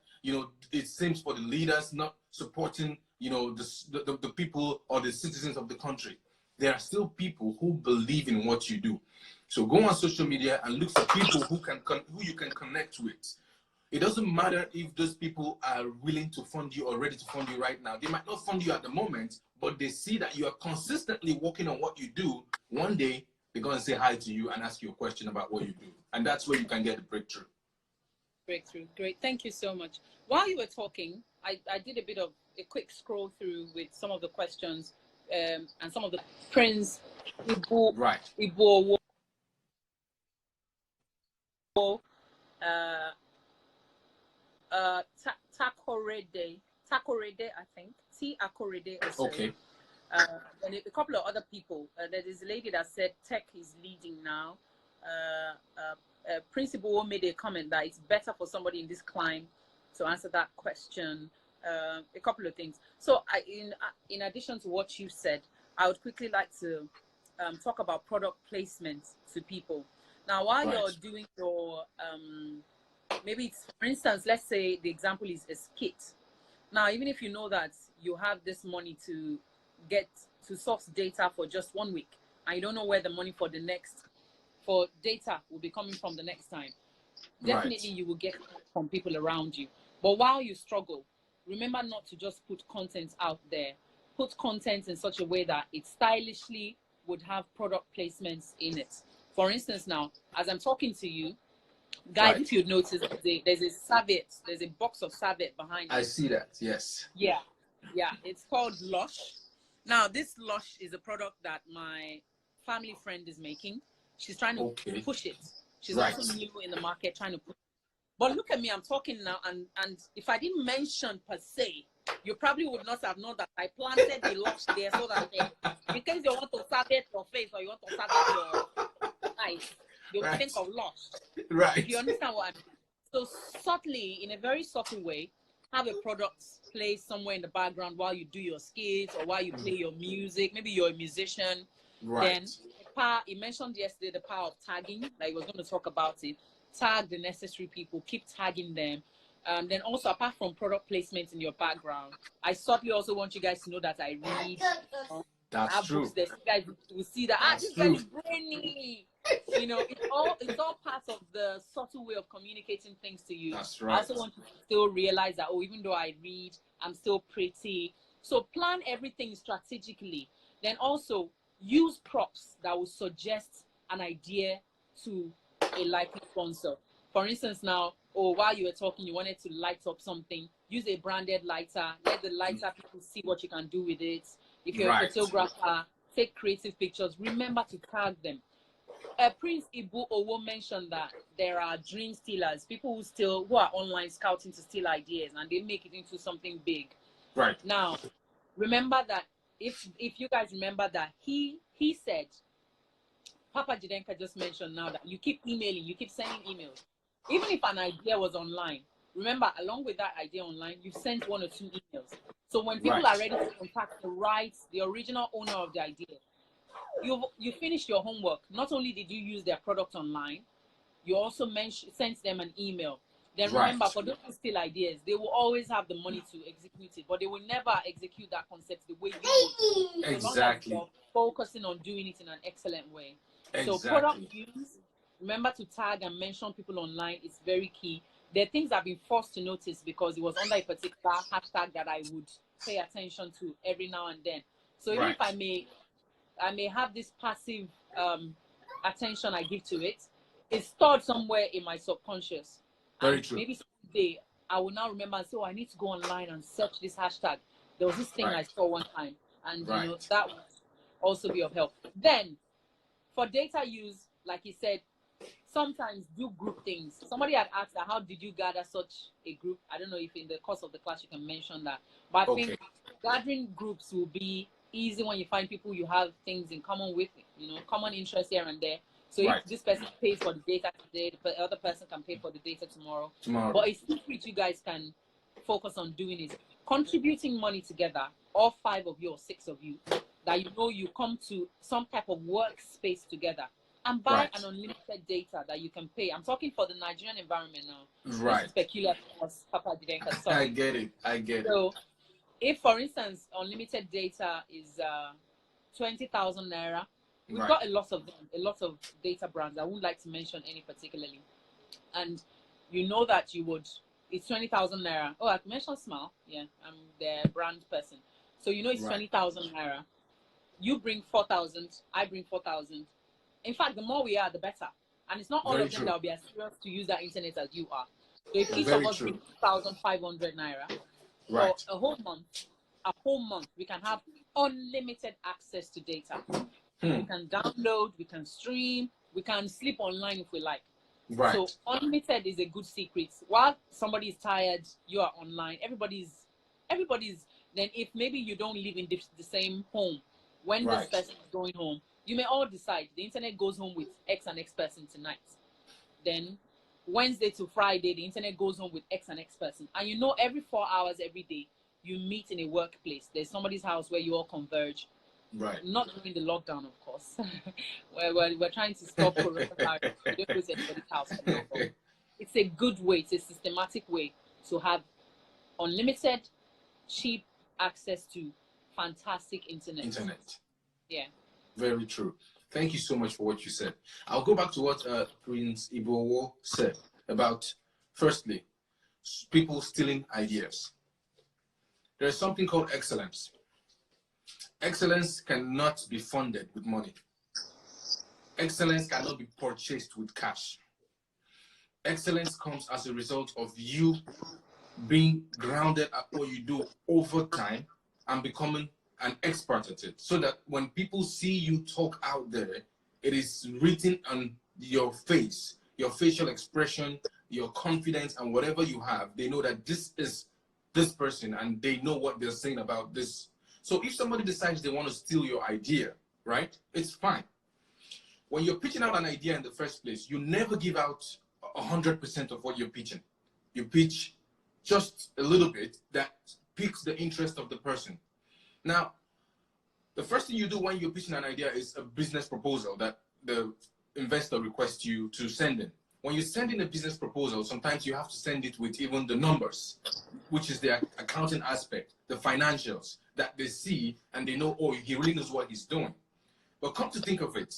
it seems for the leaders not supporting the people or the citizens of the country. There are still people who believe in what you do. So go on social media and look for people who you can connect with. It doesn't matter if those people are willing to fund you or ready to fund you right now. They might not fund you at the moment, but they see that you are consistently working on what you do. One day, they're going to say hi to you and ask you a question about what you do. And that's where you can get the breakthrough.
Breakthrough. Great. Thank you so much. While you were talking, I did a quick scroll through with some of the questions and some of the Prince Ibo,
right.
Ibo, Takorede, I think. T. Akorede.
Okay.
And a couple of other people. There is a lady that said tech is leading now. Principal made a comment that it's better for somebody in this climb to answer that question. A couple of things. So in addition to what you said, I would quickly like to talk about product placement to people. Now, while you're doing your, maybe it's, for instance, let's say the example is a skit. Now, even if you know that you have this money to get to source data for just 1 week, and you don't know where the money for data will be coming from the next time, definitely you will get from people around you. But while you struggle, remember not to just put content out there. Put content in such a way that it stylishly would have product placements in it. For instance, now, as I'm talking to you, guys, if you'd notice, there's a serviette, there's a box of serviette behind me.
I see that, yes.
Yeah, it's called Lush. Now, this Lush is a product that my family friend is making. She's trying to push it. She's also new in the market, trying to push it. But look at me, I'm talking now, and if I didn't mention per se, you probably would not have known that I planted the lush there so that in case you want to target your face or you want to target your eyes, you
Right.
think of lush.
Right.
If you understand what I mean. So subtly, in a very subtle way, have a product play somewhere in the background while you do your skits or while you play your music. Maybe you're a musician.
Right.
Then he mentioned yesterday the power of tagging. Like, he was going to talk about it. Tag the necessary people. Keep tagging them. Then also, apart from product placement in your background, I subtly also want you guys to know that I read.
That's true.
Books that you guys will see that this girl is brainy. You know, it's all part of the subtle way of communicating things to you.
That's right.
I also want you to still realize that, even though I read, I'm still pretty. So plan everything strategically. Then also use props that will suggest an idea to a likely sponsor. For instance, now, while you were talking, you wanted to light up something. Use a branded lighter. Let the lighter people see what you can do with it. If you're a photographer, take creative pictures. Remember to tag them. Prince Ibu Owo mentioned that there are dream stealers, people who are online scouting to steal ideas, and they make it into something big.
Right.
Now, remember that if you guys remember that he said, Papa Jidenka just mentioned now that you keep emailing, you keep sending emails. Even if an idea was online, remember, along with that idea online, you've sent 1 or 2 emails. So when people are ready to contact the original owner of the idea, you finished your homework. Not only did you use their product online, you also sent them an email. Then remember, for those who steal ideas, they will always have the money to execute it, but they will never execute that concept the way you would.
Exactly.
So long as you're focusing on doing it in an excellent way.
Exactly.
So product use, remember to tag and mention people online. It's very key. There are things I've been forced to notice because it was under a particular hashtag that I would pay attention to every now and then. So even if I may have this passive attention I give to it, it's stored somewhere in my subconscious.
Very true.
Maybe someday I will now remember and say, I need to go online and search this hashtag. There was this thing I saw one time, and that would also be of help. Then, for data use, like he said, sometimes do group things. Somebody had asked that, how did you gather such a group? I don't know if in the course of the class you can mention that. But I think gathering groups will be easy when you find people you have things in common with, common interests here and there. So if this person pays for the data today, the other person can pay for the data tomorrow. But a secret you guys can focus on doing is contributing money together, all 5 of you or 6 of you, that you come to some type of workspace together and buy an unlimited data that you can pay. I'm talking for the Nigerian environment now. This is peculiar to us, Papa Jidenka. Sorry.
I get it.
So if, for instance, unlimited data is 20,000 naira, we've got a lot of data brands. I wouldn't like to mention any particularly. And you know that it's 20,000 naira. Oh, I can mention Smile. Yeah, I'm the brand person. So it's 20,000 naira. You bring 4,000, I bring 4,000. In fact, the more we are, the better. And it's not all of them that will be as serious to use that internet as you are. So if each of us bring 2,500 naira, for a whole month, we can have unlimited access to data. We can download, we can stream, we can sleep online if we like. So unlimited is a good secret. While somebody is tired, you are online. Everybody's. Then if maybe you don't live in the same home, when this person is going home, you may all decide the internet goes home with X and X person tonight. Then Wednesday to Friday, the internet goes home with X and X person. And every 4 hours every day, you meet in a workplace. There's somebody's house where you all converge. Not during the lockdown, of course. we're trying to stop coronavirus. We don't go to anybody's house. It's a good way. It's a systematic way to have unlimited, cheap access to fantastic internet. Yeah.
Very true. Thank you so much for what you said. I'll go back to what Prince Ibowo said about, firstly, people stealing ideas. There's something called excellence. Excellence cannot be funded with money. Excellence cannot be purchased with cash. Excellence comes as a result of you being grounded at what you do over time and becoming an expert at it, so that when people see you talk out there, it is written on your face. your facial expression, your confidence, and whatever you have, they know that this is this person and they know what they're saying about this. So if somebody decides they want to steal your idea, right, it's fine. When you're pitching out an idea in the first place, you never give out 100% of what you're pitching. You pitch just a little bit that piques the interest of the person. Now, the first thing you do when you're pitching an idea is a business proposal that the investor requests you to send in. When you send in a business proposal, sometimes you have to send it with even the numbers, which is the accounting aspect, the financials that they see and they know, oh, he really knows what he's doing. But come to think of it,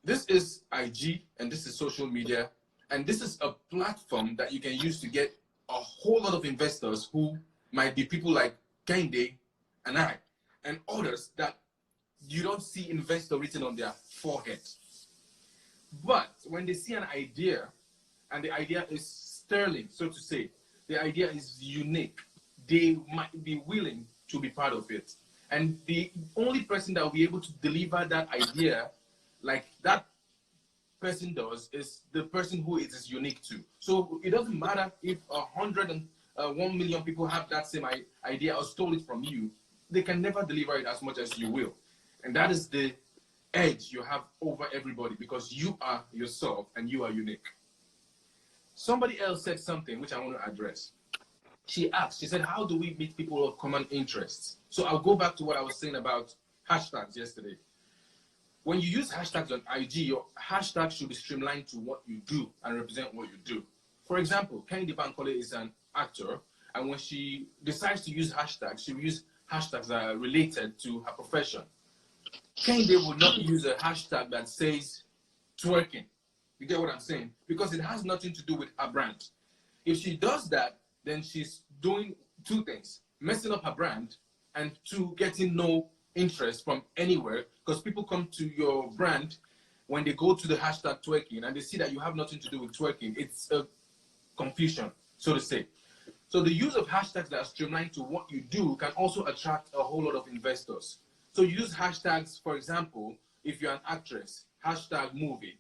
this is IG and this is social media, and this is a platform that you can use to get a whole lot of investors who might be people like Kehinde and I, and others that you don't see investor written on their forehead. But when they see an idea, and the idea is sterling, so to say, the idea is unique, they might be willing to be part of it. And the only person that will be able to deliver that idea like that person does is the person who it is unique to. So it doesn't matter if 101 million people have that same idea or stole it from you, they can never deliver it as much as you will. And that is the edge you have over everybody, because you are yourself and you are unique. Somebody else said something which I want to address. She asked, she said, how do we meet people of common interests? So I'll go back to what I was saying about hashtags yesterday. When you use hashtags on IG, your hashtag should be streamlined to what you do and represent what you do. For example, Kehinde Bankole is an actor, and when she decides to use hashtags, she will use hashtags that are related to her profession. Kehinde would not use a hashtag that says twerking. You get what I'm saying? Because it has nothing to do with her brand. If she does that, then she's doing two things: messing up her brand, and two, getting no interest from anywhere, because people come to your brand when they go to the hashtag twerking and they see that you have nothing to do with twerking. It's a confusion, so to say. So the use of hashtags that are streamlined to what you do can also attract a whole lot of investors. So you use hashtags, for example, if you're an actress, hashtag movie,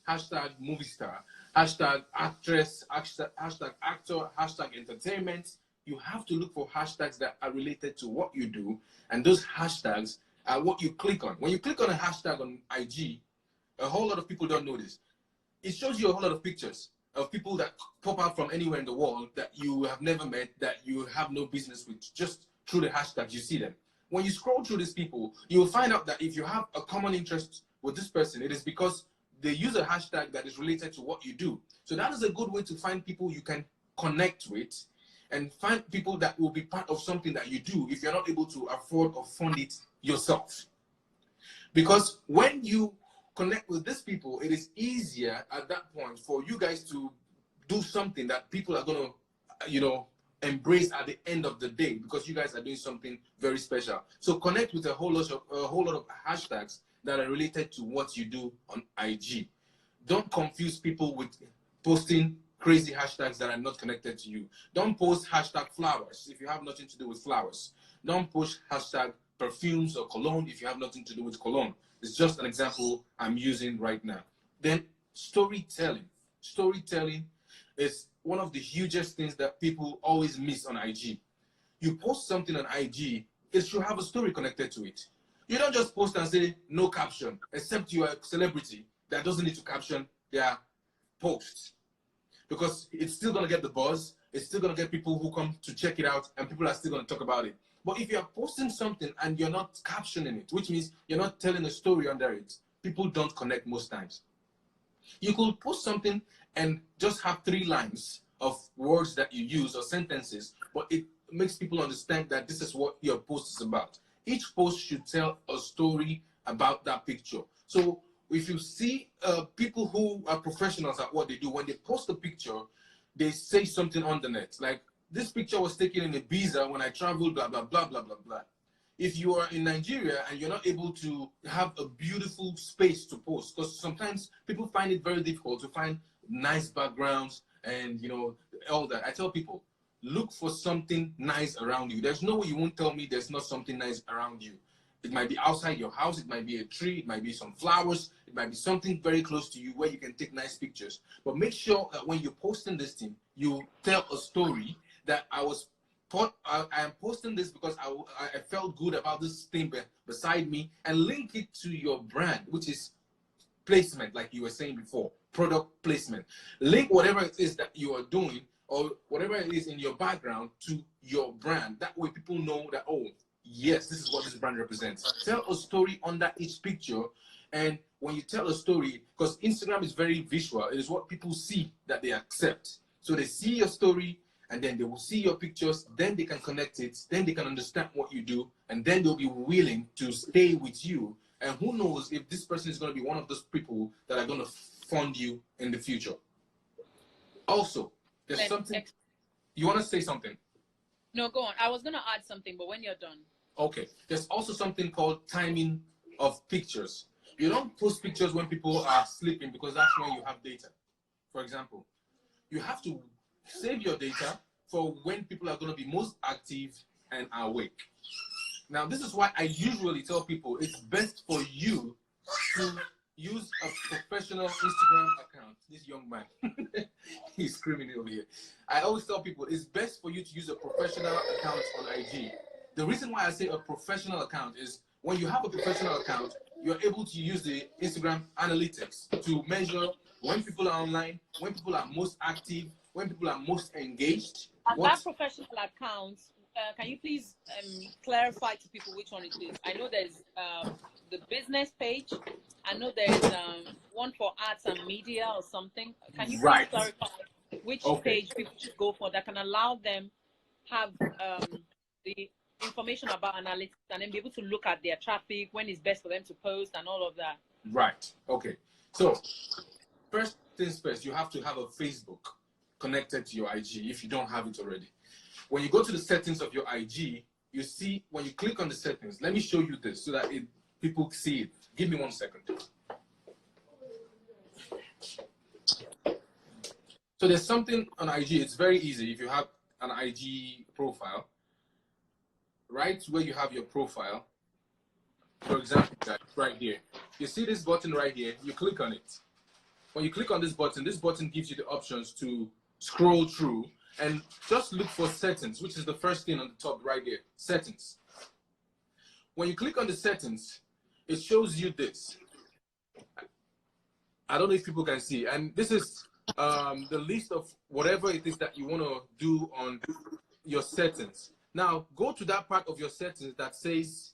hashtag movie star, hashtag actress, hashtag actor, hashtag entertainment. You have to look for hashtags that are related to what you do, and those hashtags are what you click on. When you click on a hashtag on IG, a whole lot of people don't know this. It shows you a whole lot of pictures of people that pop out from anywhere in the world that you have never met, that you have no business with. Just through the hashtags, you see them. When you scroll through these people, you will find out that if you have a common interest with this person, it is because they use a hashtag that is related to what you do. So that is a good way to find people you can connect with and find people that will be part of something that you do if you're not able to afford or fund it yourself. Because when you connect with these people, it is easier at that point for you guys to do something that people are going to, embrace at the end of the day, because you guys are doing something very special. So connect with a whole lot of hashtags that are related to what you do on IG. Don't confuse people with posting crazy hashtags that are not connected to you. Don't post hashtag flowers if you have nothing to do with flowers. Don't post hashtag perfumes or cologne if you have nothing to do with cologne. It's just an example I'm using right now. Then storytelling. Storytelling is one of the hugest things that people always miss on IG. You post something on IG, it should have a story connected to it. You don't just post and say no caption, except you are a celebrity that doesn't need to caption their posts, because it's still going to get the buzz. It's still going to get people who come to check it out, and people are still going to talk about it. But if you're posting something and you're not captioning it, which means you're not telling a story under it, people don't connect most times. You could post something and just have 3 lines of words that you use or sentences, but it makes people understand that this is what your post is about. Each post should tell a story about that picture. So if you see people who are professionals at what they do, when they post a picture, they say something on the net, like, this picture was taken in Ibiza when I traveled, blah, blah, blah, blah, blah, blah. If you are in Nigeria and you're not able to have a beautiful space to post, because sometimes people find it very difficult to find nice backgrounds and, all that. I tell people, look for something nice around you. There's no way you won't tell me there's not something nice around you. It might be outside your house, it might be a tree, it might be some flowers, it might be something very close to you where you can take nice pictures. But make sure that when you're posting this thing, you tell a story that I am posting this because I felt good about this thing beside me, and link it to your brand, which is placement, like you were saying before, product placement. Link whatever it is that you are doing or whatever it is in your background to your brand. That way people know that, oh, yes, this is what this brand represents. Tell a story under each picture. And when you tell a story, because Instagram is very visual, it is what people see that they accept. So they see your story, and then they will see your pictures, then they can connect it, then they can understand what you do, and then they'll be willing to stay with you. And who knows if this person is going to be one of those people that are going to fund you in the future. Also, there's something, you want to say something?
No, go on. I was going to add something, but when you're done.
Okay, there's also something called timing of pictures. You don't post pictures when people are sleeping, because that's when you have data. For example, you have to save your data for when people are going to be most active and awake. Now, this is why I usually tell people it's best for you to use a professional Instagram account. This young man, he's screaming over here. I always tell people it's best for you to use a professional account on IG. The reason why I say a professional account is when you have a professional account, you're able to use the Instagram analytics to measure when people are online, when people are most active, when people are most engaged.
And that professional account, can you please clarify to people which one it is? I know there's the business page. I know there's one for arts and media or something. Can you please clarify which page people should go for that can allow them have the information about analytics and then be able to look at their traffic, when it's best for them to post and all of that?
Right. Okay. So first things first, you have to have a Facebook connected to your IG if you don't have it already. When you go to the settings of your IG, you see when you click on the settings, let me show you this so that people see it. Give me 1 second. So there's something on IG. It's very easy. If you have an IG profile, right where you have your profile, for example, right here, you see this button right here, you click on it. When you click on this button gives you the options to scroll through and just look for settings, which is the first thing on the top right here, settings. When you click on the settings, it shows you this. I don't know if people can see, and this is the list of whatever it is that you want to do on your settings. Now, go to that part of your settings that says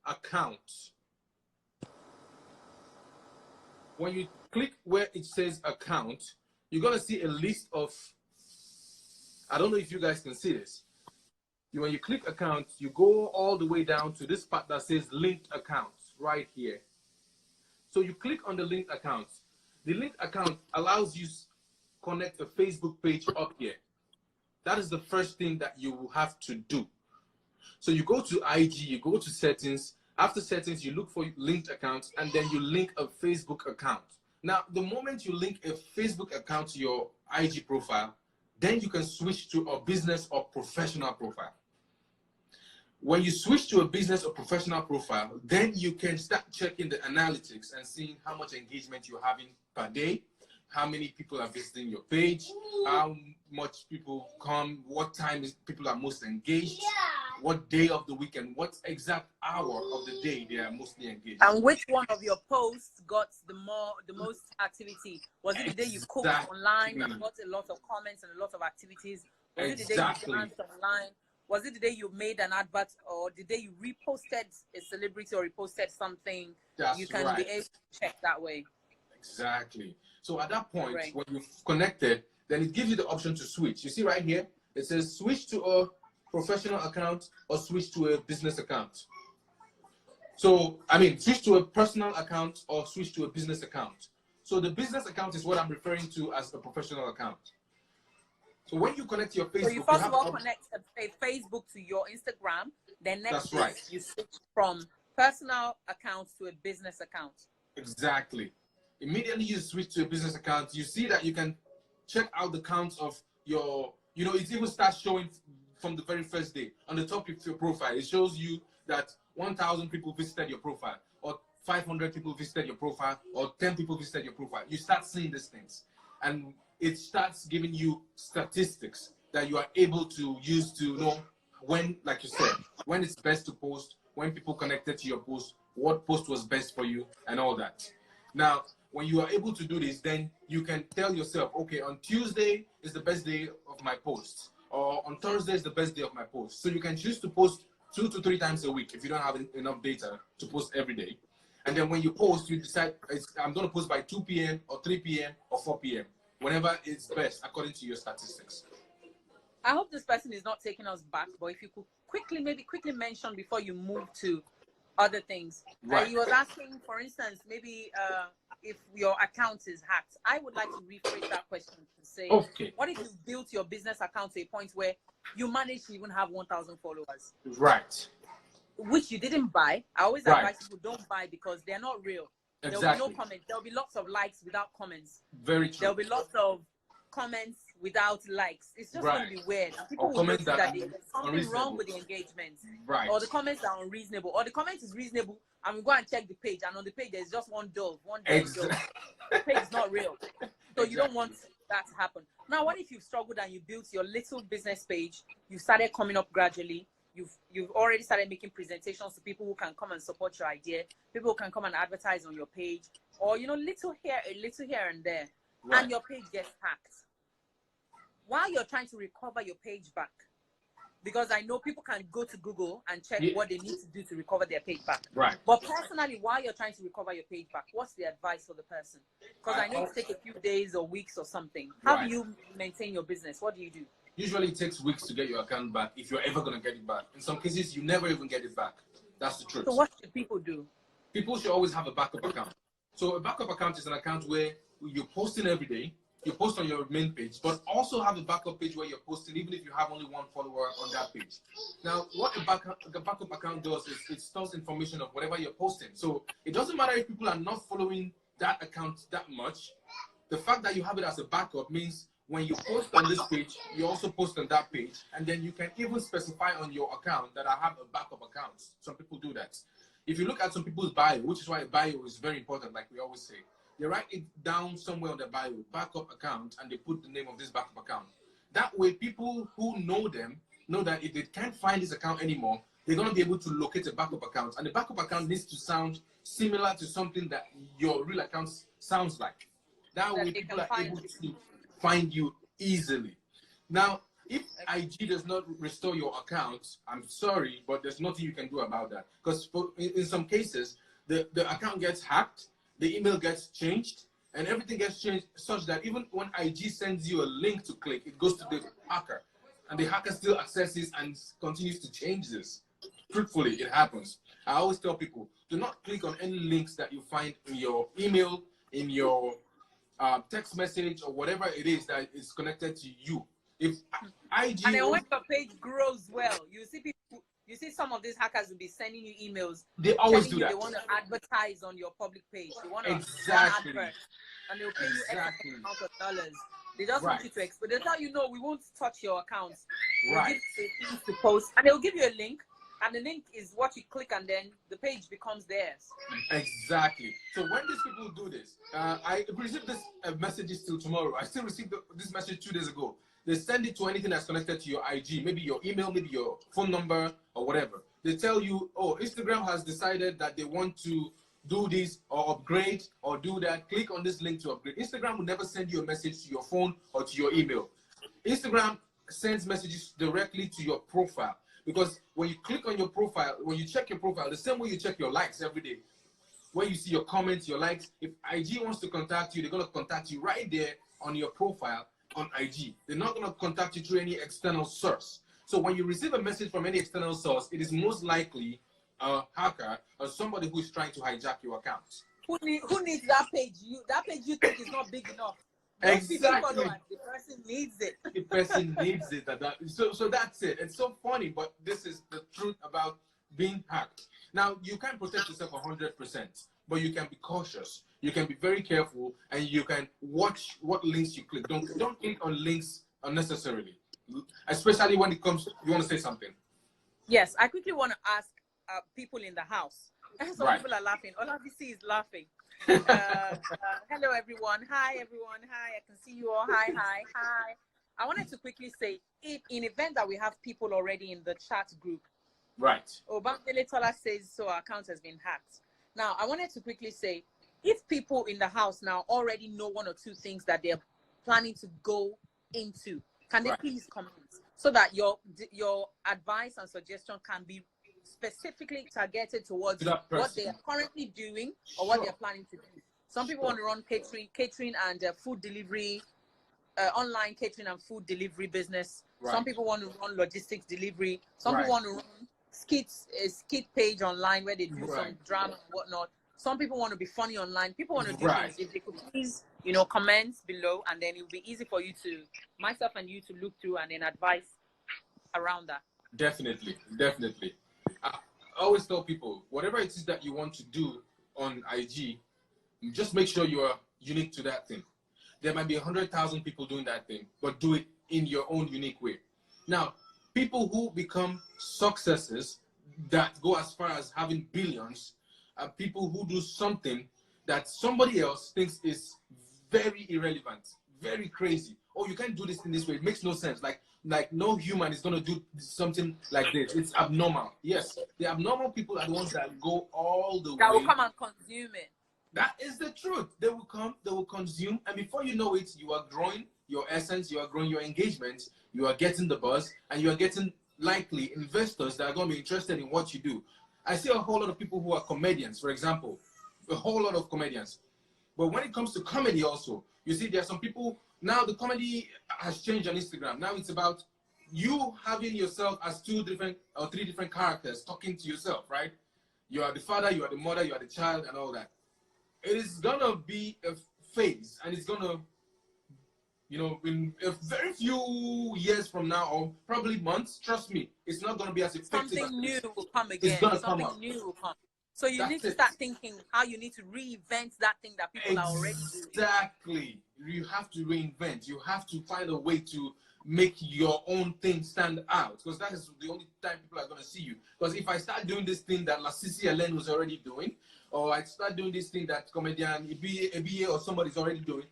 account. When you click where it says account, you're going to see a list of, I don't know if you guys can see this. When you click account, you go all the way down to this part that says linked accounts right here. So you click on the linked accounts. The linked account allows you to connect a Facebook page up here. That is the first thing that you will have to do. So you go to IG, you go to settings. After settings, you look for linked accounts, and then you link a Facebook account. Now, the moment you link a Facebook account to your IG profile, then you can switch to a business or professional profile. When you switch to a business or professional profile, then you can start checking the analytics and seeing how much engagement you're having per day, how many people are visiting your page, how much people come, what time people are most engaged, what day of the week, and what exact hour of the day they are mostly engaged.
And which one of your posts got the most activity? Was it the day you cooked online and got a lot of comments and a lot of activities? Was it the day you danced online? Was it the day you made an advert, or the day you reposted a celebrity or reposted something? You can be able to check that way.
Exactly. So at that point, when you've connected, then it gives you the option to switch. You see right here, it says switch to a professional account or switch to a business account. So, I mean, switch to a personal account or switch to a business account. So the business account is what I'm referring to as a professional account. So when you connect your Facebook,
so you first of all connect a Facebook to your Instagram, then next you switch from personal accounts to a business account.
Exactly. Immediately you switch to a business account, you see that you can check out the counts of your, it even starts showing from the very first day. On the top of your profile, it shows you that 1,000 people visited your profile, or 500 people visited your profile, or 10 people visited your profile. You start seeing these things, and it starts giving you statistics that you are able to use to know when, like you said, when it's best to post, when people connected to your post, what post was best for you, and all that. Now, when you are able to do this, then you can tell yourself, okay, on Tuesday is the best day of my post, or on Thursday is the best day of my post. So you can choose to post 2 to 3 times a week if you don't have enough data to post every day. And then when you post, you decide, I'm going to post by 2 p.m. or 3 p.m. or 4 p.m., whenever it's best according to your statistics.
I hope this person is not taking us back, but if you could quickly mention before you move to other things.
Right.
He was asking, for instance, maybe if your account is hacked. I would like to rephrase that question to say,
okay,
what if you built your business account to a point where you manage to even have 1,000 followers?
Right.
Which you didn't buy. I always advise people don't buy because they're not real.
Exactly.
There'll be no comments. There'll be lots of likes without comments.
Very true.
There'll be lots of comments without likes. It's just going to be weird. And people will notice that there's something wrong with the engagement.
Right.
Or the comments are unreasonable. Or the comment is reasonable and we go and check the page, and on the page there's just one dove.
Exactly.
Dove. The page is not real. So you don't want that to happen. Now, what if you've struggled and you built your little business page, you started coming up gradually, you've already started making presentations to people who can come and support your idea, people who can come and advertise on your page, or little here and there, right, and your page gets hacked. While you're trying to recover your page back, because I know people can go to Google and check what they need to do to recover their page back.
Right.
But personally, while you're trying to recover your page back, what's the advice for the person? Because I know it takes a few days or weeks or something. How do you maintain your business? What do you do? Usually
it takes weeks to get your account back, if you're ever going to get it back. In some cases, you never even get it back. That's the truth.
So what should people do?
People should always have a backup account. So a backup account is an account where you're posting every day. You post on your main page, but also have a backup page where you're posting, even if you have only one follower on that page. Now, what a backup account does is it stores information of whatever you're posting. So it doesn't matter if people are not following that account that much. The fact that you have it as a backup means when you post on this page, you also post on that page, and then you can even specify on your account that I have a backup account. Some people do that. If you look at some people's bio, which is why bio is very important, like we always say, they write it down somewhere on the bio, backup account, and they put the name of this backup account. That way, people who know them know that if they can't find this account anymore, they're going to be able to locate a backup account. And the backup account needs to sound similar to something that your real account sounds like. That way, people are able to find you easily. Now, if IG does not restore your account, I'm sorry, but there's nothing you can do about that. Because in some cases, the account gets hacked, the email gets changed, and everything gets changed such that even when IG sends you a link to click, it goes to the hacker. And the hacker still accesses and continues to change this. Truthfully, it happens. I always tell people, do not click on any links that you find in your email, in your text message, or whatever it is that is connected to you. If IG...
And then when your page grows well, you see some of these hackers will be sending you emails.
They always do that.
They want to advertise on your public page. They want to
exactly.
advert, and they'll pay you X amount of dollars. They just want you to export. They'll tell you, no, we won't touch your accounts. We'll give you things to post, and they'll give you a link, and the link is what you click, and then the page becomes theirs.
Exactly. So when these people do this, I received this messages till tomorrow. I still received this message 2 days ago. They send it to anything that's connected to your IG, maybe your email, maybe your phone number, or whatever. They tell you, oh, Instagram has decided that they want to do this or upgrade or do that. Click on this link to upgrade. Instagram will never send you a message to your phone or to your email. Instagram sends messages directly to your profile, because when you click on your profile, when you check your profile, the same way you check your likes every day, where you see your comments, your likes, if IG wants to contact you, they're going to contact you right there on your profile on IG. They're not going to contact you through any external source. So when you receive a message from any external source, it is most likely a hacker or somebody who is trying to hijack your account.
Who needs that page? That page you think is not big enough.
Exactly.
The person needs it.
The person needs it. So that's it. It's so funny, but this is the truth about being hacked. Now, you can't protect yourself 100%, but you can be cautious. You can be very careful, and you can watch what links you click. Don't click on links unnecessarily, especially when it comes. You want to say something?
Yes, I quickly want to ask people in the house. Some
Right.
people are laughing. Olabisi is laughing. Hello, everyone. Hi, everyone. Hi, I can see you all. Hi, hi, hi. I wanted to quickly say, in event that we have people already in the chat group.
Right.
Bankole Tola says, so our account has been hacked. Now, I wanted to quickly say, if people in the house now already know one or two things that they're planning to go into, can they please comment so that your advice and suggestion can be specifically targeted towards what they are currently doing or what they're planning to do. Some people want to run catering and food delivery, online catering and food delivery business. Some people want to run logistics delivery. Some people want to run a skit page online where they do some drama and whatnot. Some people want to be funny online. People want to do things. If they could please, comment below, and then it will be easy for you myself and you to look through and then advise around that.
Definitely. I always tell people, whatever it is that you want to do on IG, just make sure you are unique to that thing. There might be 100,000 people doing that thing, but do it in your own unique way. Now, people who become successes that go as far as having billions are people who do something that somebody else thinks is very irrelevant, very crazy. Oh, you can't do this in this way. It makes no sense. Like no human is going to do something like this. It's abnormal. Yes, the abnormal people are the ones that go all the way.
That will come and consume it.
That is the truth. They will come, they will consume, and before you know it, you are growing your essence, you are growing your engagement, you are getting the buzz, and you are getting likely investors that are going to be interested in what you do. I see a whole lot of people who are comedians, for example, a whole lot of comedians. But when it comes to comedy also, you see there are some people, now the comedy has changed on Instagram. Now it's about you having yourself as 2 different or 3 different characters talking to yourself, right? You are the father, you are the mother, you are the child, and all that. It is gonna be a phase, and it's gonna, in a very few years from now, or probably months, trust me, it's not gonna be as effective.
Something new will come again.
It's gonna
Something
come
new will come. So you need to start thinking how you need to reinvent that thing that people are already doing.
Exactly. You have to reinvent. You have to find a way to make your own thing stand out, because that is the only time people are going to see you. Because if I start doing this thing that Lasisi Ellen was already doing, or I start doing this thing that comedian Ibiye or somebody's already doing,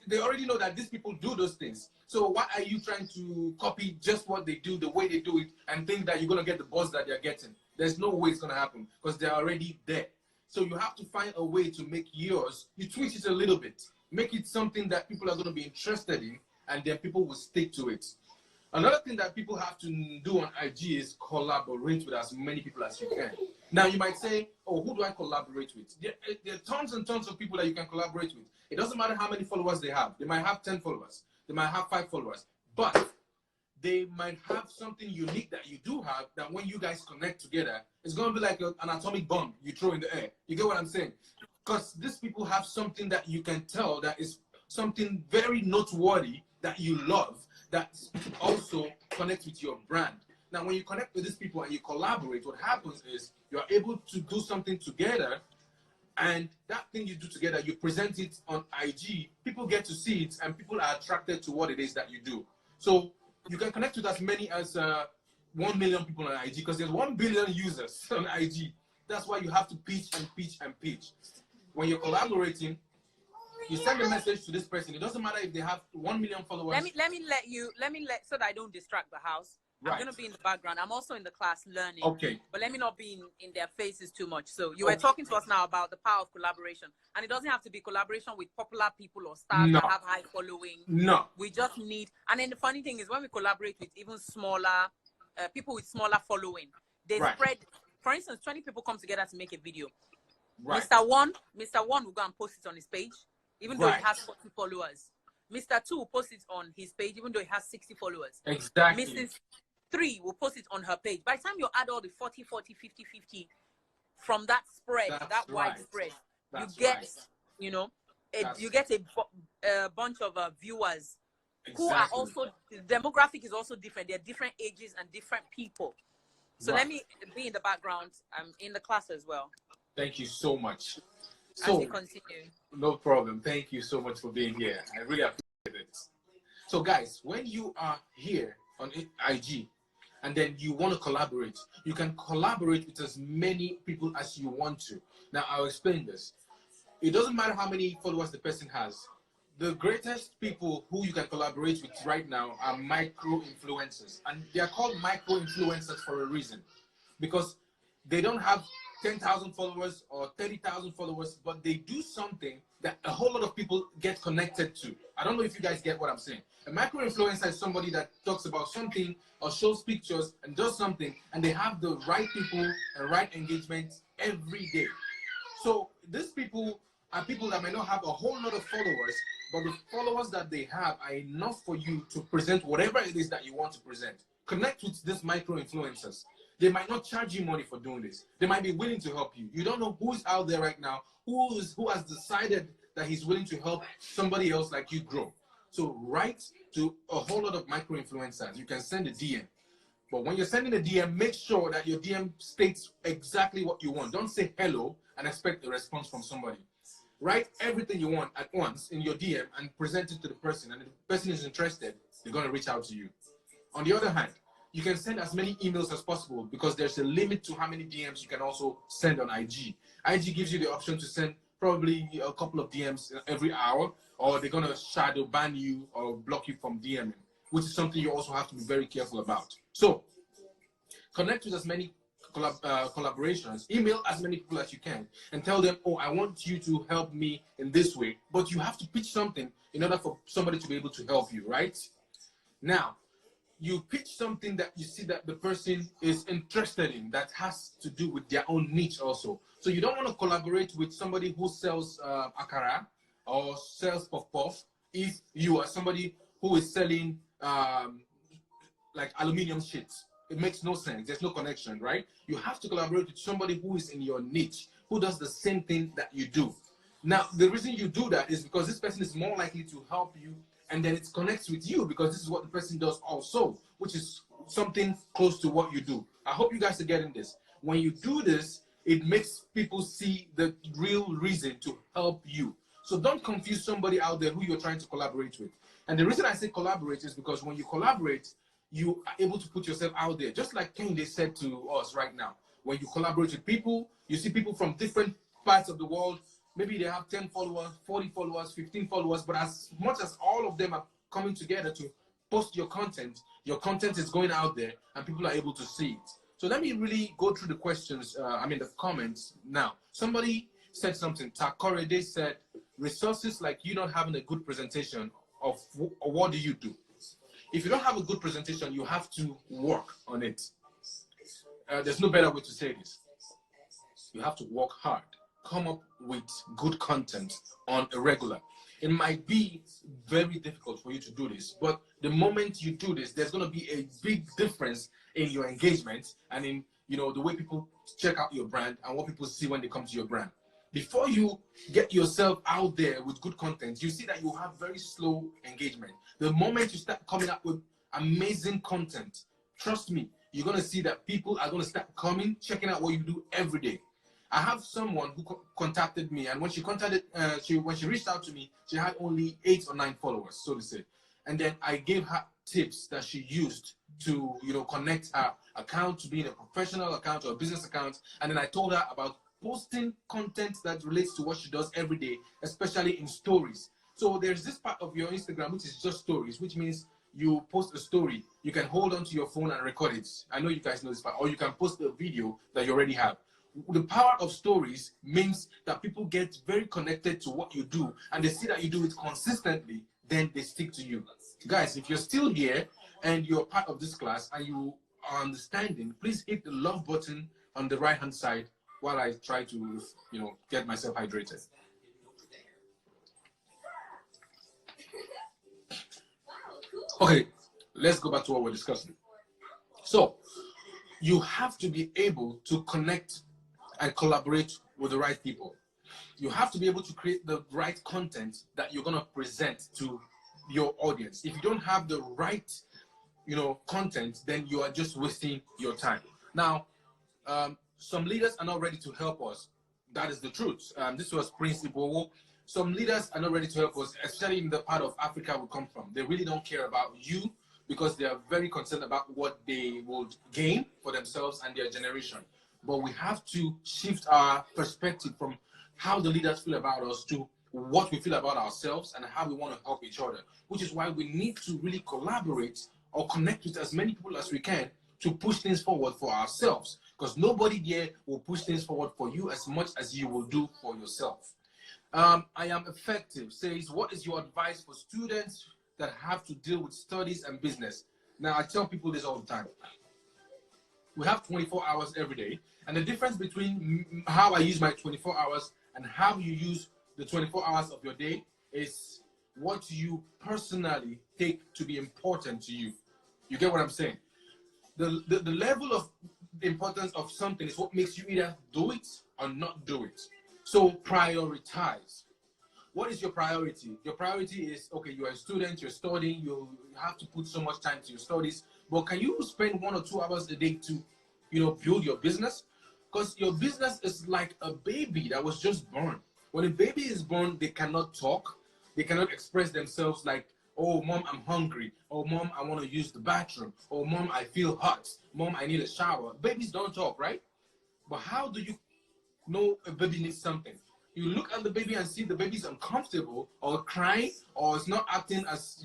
they already know that these people do those things. So why are you trying to copy just what they do, the way they do it, and think that you're going to get the buzz that they're getting? There's no way it's going to happen, because they're already there. So you have to find a way to make yours, you tweak it a little bit, make it something that people are going to be interested in, and then people will stick to it. Another thing that people have to do on IG is collaborate with as many people as you can. Now you might say, oh, who do I collaborate with? There are tons and tons of people that you can collaborate with. It doesn't matter how many followers they have. They might have 10 followers. They might have 5 followers. But they might have something unique that you do have, that when you guys connect together, it's going to be like an atomic bomb you throw in the air. You get what I'm saying? Because these people have something that you can tell that is something very noteworthy that you love, that also connects with your brand. Now, when you connect with these people and you collaborate, what happens is you're able to do something together, and that thing you do together, you present it on IG, people get to see it, and people are attracted to what it is that you do. So you can connect with as many as 1 million people on IG, because there's 1 billion users on IG. That's why you have to pitch and pitch and pitch. When you're collaborating, you send a message to this person. It doesn't matter if they have 1 million followers.
Let me let so that I don't distract the house. I'm going to be in the background. I'm also in the class learning.
Okay.
But let me not be in their faces too much. So you were talking to us now about the power of collaboration. And it doesn't have to be collaboration with popular people or stars that have high following.
No.
We just need, and then the funny thing is when we collaborate with even smaller, people with smaller following, they spread, for instance, 20 people come together to make a video. Mr. One will go and post it on his page, even though he has 40 followers. Mr. 2 will post it on his page, even though he has 60 followers.
Exactly.
Mrs. 3 will post it on her page. By the time you add all the 40, 40, 50, 50 from that spread, that wide spread, you get, you get a bunch of viewers who are also, the demographic is also different. They're different ages and different people. So let me be in the background. I'm in the class as well.
Thank you so much.
So, as we continue.
No problem. Thank you so much for being here. I really appreciate it. So guys, when you are here on IG, and then you want to collaborate. You can collaborate with as many people as you want to. Now, I'll explain this. It doesn't matter how many followers the person has. The greatest people who you can collaborate with right now are micro influencers, and they are called micro influencers for a reason, because they don't have 10,000 followers or 30,000 followers, but they do something that a whole lot of people get connected to. I don't know if you guys get what I'm saying. A micro influencer is somebody that talks about something or shows pictures and does something, and they have the right people and right engagement every day. So these people are people that may not have a whole lot of followers, but the followers that they have are enough for you to present whatever it is that you want to present. Connect with these micro influencers. They might not charge you money for doing this. They might be willing to help you. You don't know who's out there right now, who has decided that he's willing to help somebody else like you grow. So write to a whole lot of micro influencers. You can send a DM. But when you're sending a DM, make sure that your DM states exactly what you want. Don't say hello and expect a response from somebody. Write everything you want at once in your DM and present it to the person. And if the person is interested, they're going to reach out to you. On the other hand, you can send as many emails as possible, because there's a limit to how many DMs you can also send on IG. IG gives you the option to send probably a couple of DMs every hour, or they're going to shadow ban you or block you from DMing, which is something you also have to be very careful about. So connect with as many collaborations, email as many people as you can, and tell them, oh, I want you to help me in this way. But you have to pitch something in order for somebody to be able to help you, right? Now, you pitch something that you see that the person is interested in, that has to do with their own niche also. So you don't want to collaborate with somebody who sells akara or sells puff-puff if you are somebody who is selling like aluminium sheets. It makes no sense. There's no connection, right? You have to collaborate with somebody who is in your niche, who does the same thing that you do. Now, the reason you do that is because this person is more likely to help you, and then it connects with you because this is what the person does also, which is something close to what you do. I hope you guys are getting this. When you do this, it makes people see the real reason to help you. So don't confuse somebody out there who you're trying to collaborate with. And the reason I say collaborate is because when you collaborate, you are able to put yourself out there. Just like Kehinde said to us right now, when you collaborate with people, you see people from different parts of the world. Maybe they have 10 followers, 40 followers, 15 followers, but as much as all of them are coming together to post your content is going out there and people are able to see it. So let me really go through the questions, the comments now. Somebody said something, Takore, they said, resources like you not having a good presentation of what do you do? If you don't have a good presentation, you have to work on it. There's no better way to say this. You have to work hard. Come up with good content on a regular. It might be very difficult for you to do this, but the moment you do this, there's going to be a big difference in your engagement and in the way people check out your brand and what people see when they come to your brand. Before you get yourself out there with good content, you see that you have very slow engagement. The moment you start coming up with amazing content, trust me, you're going to see that people are going to start coming, checking out what you do every day. I have someone who contacted me, and when she reached out to me, she had only 8 or 9 followers, so to say. And then I gave her tips that she used to, connect her account to being a professional account or a business account. And then I told her about posting content that relates to what she does every day, especially in stories. So there's this part of your Instagram, which is just stories, which means you post a story. You can hold onto your phone and record it. I know you guys know this part. Or you can post a video that you already have. The power of stories means that people get very connected to what you do, and they see that you do it consistently, then they stick to you. Guys, if you're still here and you're part of this class and you are understanding, please hit the love button on the right-hand side while I try to, get myself hydrated. Okay, let's go back to what we're discussing. So, you have to be able to connect and collaborate with the right people. You have to be able to create the right content that you're going to present to your audience. If you don't have the right, content, then you are just wasting your time. Now, some leaders are not ready to help us. That is the truth. This was Prince Ibowo. Some leaders are not ready to help us, especially in the part of Africa we come from. They really don't care about you because they are very concerned about what they will gain for themselves and their generation. But we have to shift our perspective from how the leaders feel about us to what we feel about ourselves and how we want to help each other, which is why we need to really collaborate or connect with as many people as we can to push things forward for ourselves, because nobody there will push things forward for you as much as you will do for yourself. I am effective says, what is your advice for students that have to deal with studies and business? Now, I tell people this all the time. We have 24 hours every day, and the difference between how I use my 24 hours and how you use the 24 hours of your day is what you personally take to be important to you. You get what I'm saying? The level of importance of something is what makes you either do it or not do it. So prioritize. What is your priority? Your priority is, okay, you're a student, you're studying, you have to put so much time to your studies, but can you spend 1 or 2 hours a day to, build your business? Because your business is like a baby that was just born. When a baby is born, they cannot talk, they cannot express themselves like, oh, mom, I'm hungry. Oh, mom, I want to use the bathroom. Oh, mom, I feel hot. Mom, I need a shower. Babies don't talk, right? But how do you know a baby needs something? You look at the baby and see the baby's uncomfortable or crying or it's not acting as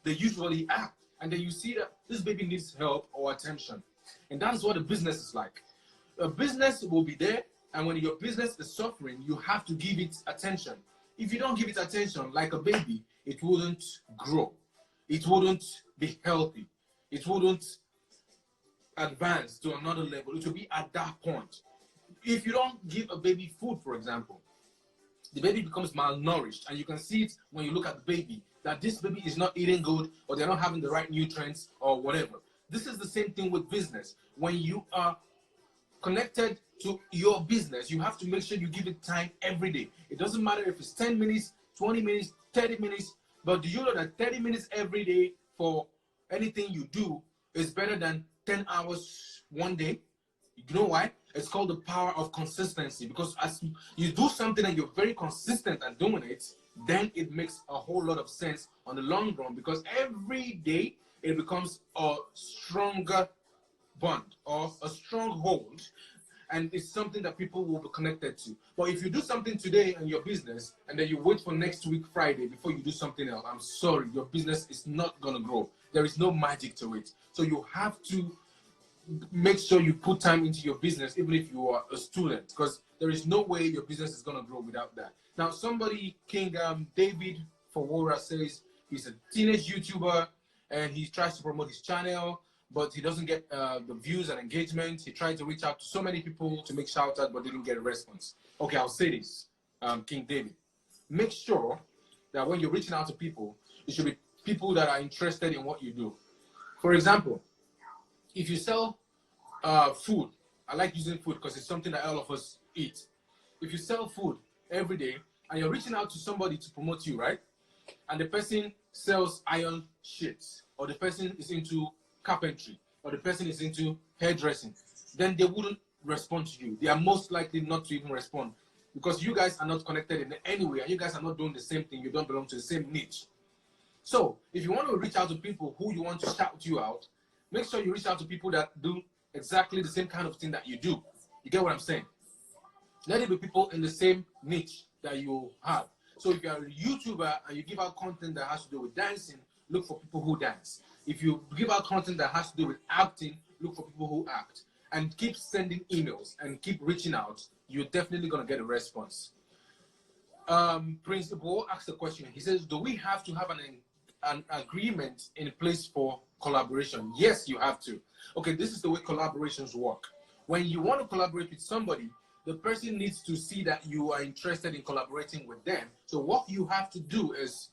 they usually act, and then you see that this baby needs help or attention. And that's what a business is like. A business will be there, and when your business is suffering, you have to give it attention. If you don't give it attention like a baby, it wouldn't grow, it wouldn't be healthy, it wouldn't advance to another level. It will be at that point. If you don't give a baby food, for example, the baby becomes malnourished, and you can see it when you look at the baby, that this baby is not eating good, or they're not having the right nutrients or whatever. This is the same thing with business. When you are connected to your business, you have to make sure you give it time every day. It doesn't matter if it's 10 minutes, 20 minutes, 30 minutes, but do you know that 30 minutes every day for anything you do is better than 10 hours one day? You know why? It's called the power of consistency, because as you do something and you're very consistent at doing it, then it makes a whole lot of sense on the long run, because every day it becomes a stronger bond or a stronghold, and it's something that people will be connected to. But if you do something today in your business and then you wait for next week Friday before you do something else, I'm sorry, your business is not going to grow. There is no magic to it. So you have to make sure you put time into your business, even if you are a student, because there is no way your business is going to grow without that. Now, somebody, King David Fawora, says he's a teenage YouTuber and he tries to promote his channel, but he doesn't get the views and engagement. He tried to reach out to so many people to make shout out, but didn't get a response. Okay, I'll say this, King David. Make sure that when you're reaching out to people, it should be people that are interested in what you do. For example, if you sell food, I like using food because it's something that all of us eat. If you sell food every day and you're reaching out to somebody to promote you, right? And the person sells iron sheets, or the person is into carpentry, or the person is into hairdressing, then they wouldn't respond to you. They are most likely not to even respond, because you guys are not connected in any way, and you guys are not doing the same thing. You don't belong to the same niche. So if you want to reach out to people who you want to shout you out, make sure you reach out to people that do exactly the same kind of thing that you do. You get what I'm saying? Let it be people in the same niche that you have. So if you're a YouTuber and you give out content that has to do with dancing, look for people who dance. If you give out content that has to do with acting, look for people who act. And keep sending emails and keep reaching out. You're definitely going to get a response. Principal asked a question. He says, do we have to have an agreement in place for collaboration? Yes, you have to. Okay, this is the way collaborations work. When you want to collaborate with somebody, the person needs to see that you are interested in collaborating with them. So what you have to do is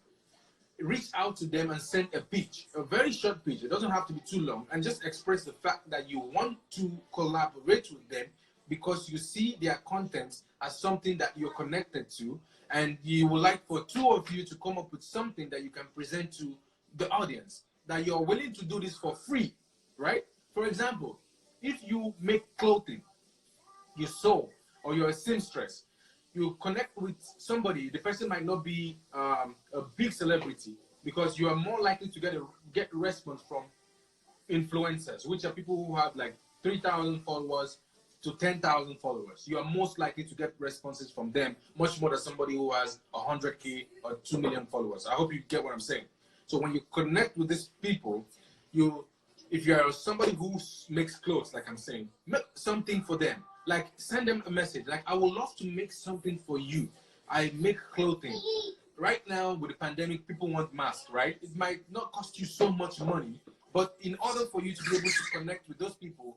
reach out to them and send a pitch, a very short pitch. It doesn't have to be too long, and just express the fact that you want to collaborate with them because you see their content as something that you're connected to, and you would like for two of you to come up with something that you can present to the audience, that you're willing to do this for free, right? For example, if you make clothing, you sew, or you're a seamstress, you connect with somebody, the person might not be a big celebrity, because you are more likely to get a get response from influencers, which are people who have like 3,000 followers to 10,000 followers. You are most likely to get responses from them much more than somebody who has 100K or 2 million followers. I hope you get what I'm saying. So when you connect with these people, if you are somebody who makes clothes, like I'm saying, make something for them. Like send them a message. Like, I would love to make something for you. I make clothing. Right now with the pandemic, people want masks, right? It might not cost you so much money, but in order for you to be able to connect with those people,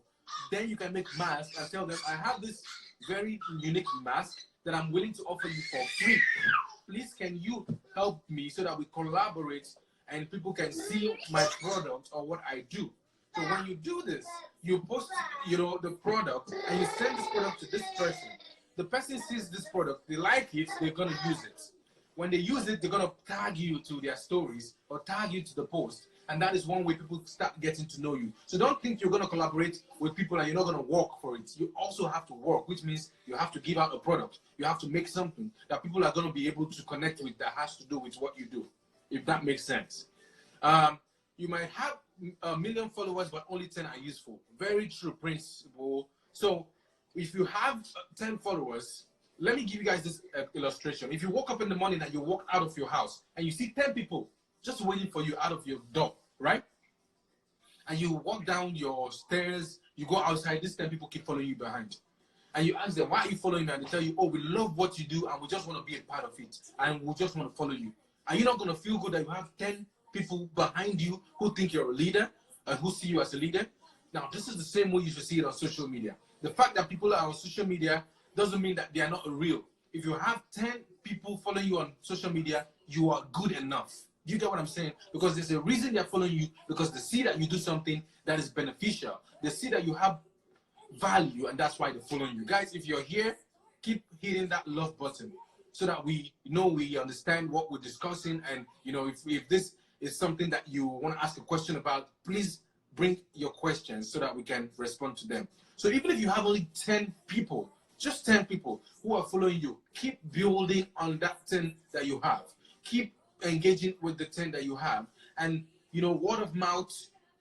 then you can make masks and tell them, I have this very unique mask that I'm willing to offer you for free. Please, can you help me so that we collaborate and people can see my product or what I do? So when you do this, you post, the product, and you send this product to this person. The person sees this product, they like it, they're gonna use it. When they use it, they're gonna tag you to their stories or tag you to the post. And that is one way people start getting to know you. So don't think you're gonna collaborate with people and you're not gonna work for it. You also have to work, which means you have to give out a product. You have to make something that people are gonna be able to connect with that has to do with what you do, if that makes sense. You might have 1 million followers, but only 10 are useful. Very true principle. So if you have 10 followers, let me give you guys this illustration. If you woke up in the morning and you walk out of your house and you see 10 people just waiting for you out of your door, right? And you walk down your stairs, you go outside, these 10 people keep following you behind. And you ask them, why are you following me? And they tell you, oh, we love what you do and we just want to be a part of it. And we just want to follow you. Are you not going to feel good that you have 10 people behind you who think you're a leader and who see you as a leader? Now, this is the same way you should see it on social media. The fact that people are on social media doesn't mean that they are not real. If you have 10 people following you on social media, you are good enough. Do you get what I'm saying? Because there's a reason they're following you, because they see that you do something that is beneficial. They see that you have value, and that's why they're following you. Guys, if you're here, keep hitting that love button so that we understand what we're discussing. And, if this is something that you want to ask a question about, please bring your questions so that we can respond to them. So even if you have only 10 people, just 10 people who are following you, keep building on that 10 that you have. Keep engaging with the 10 that you have. And, word of mouth,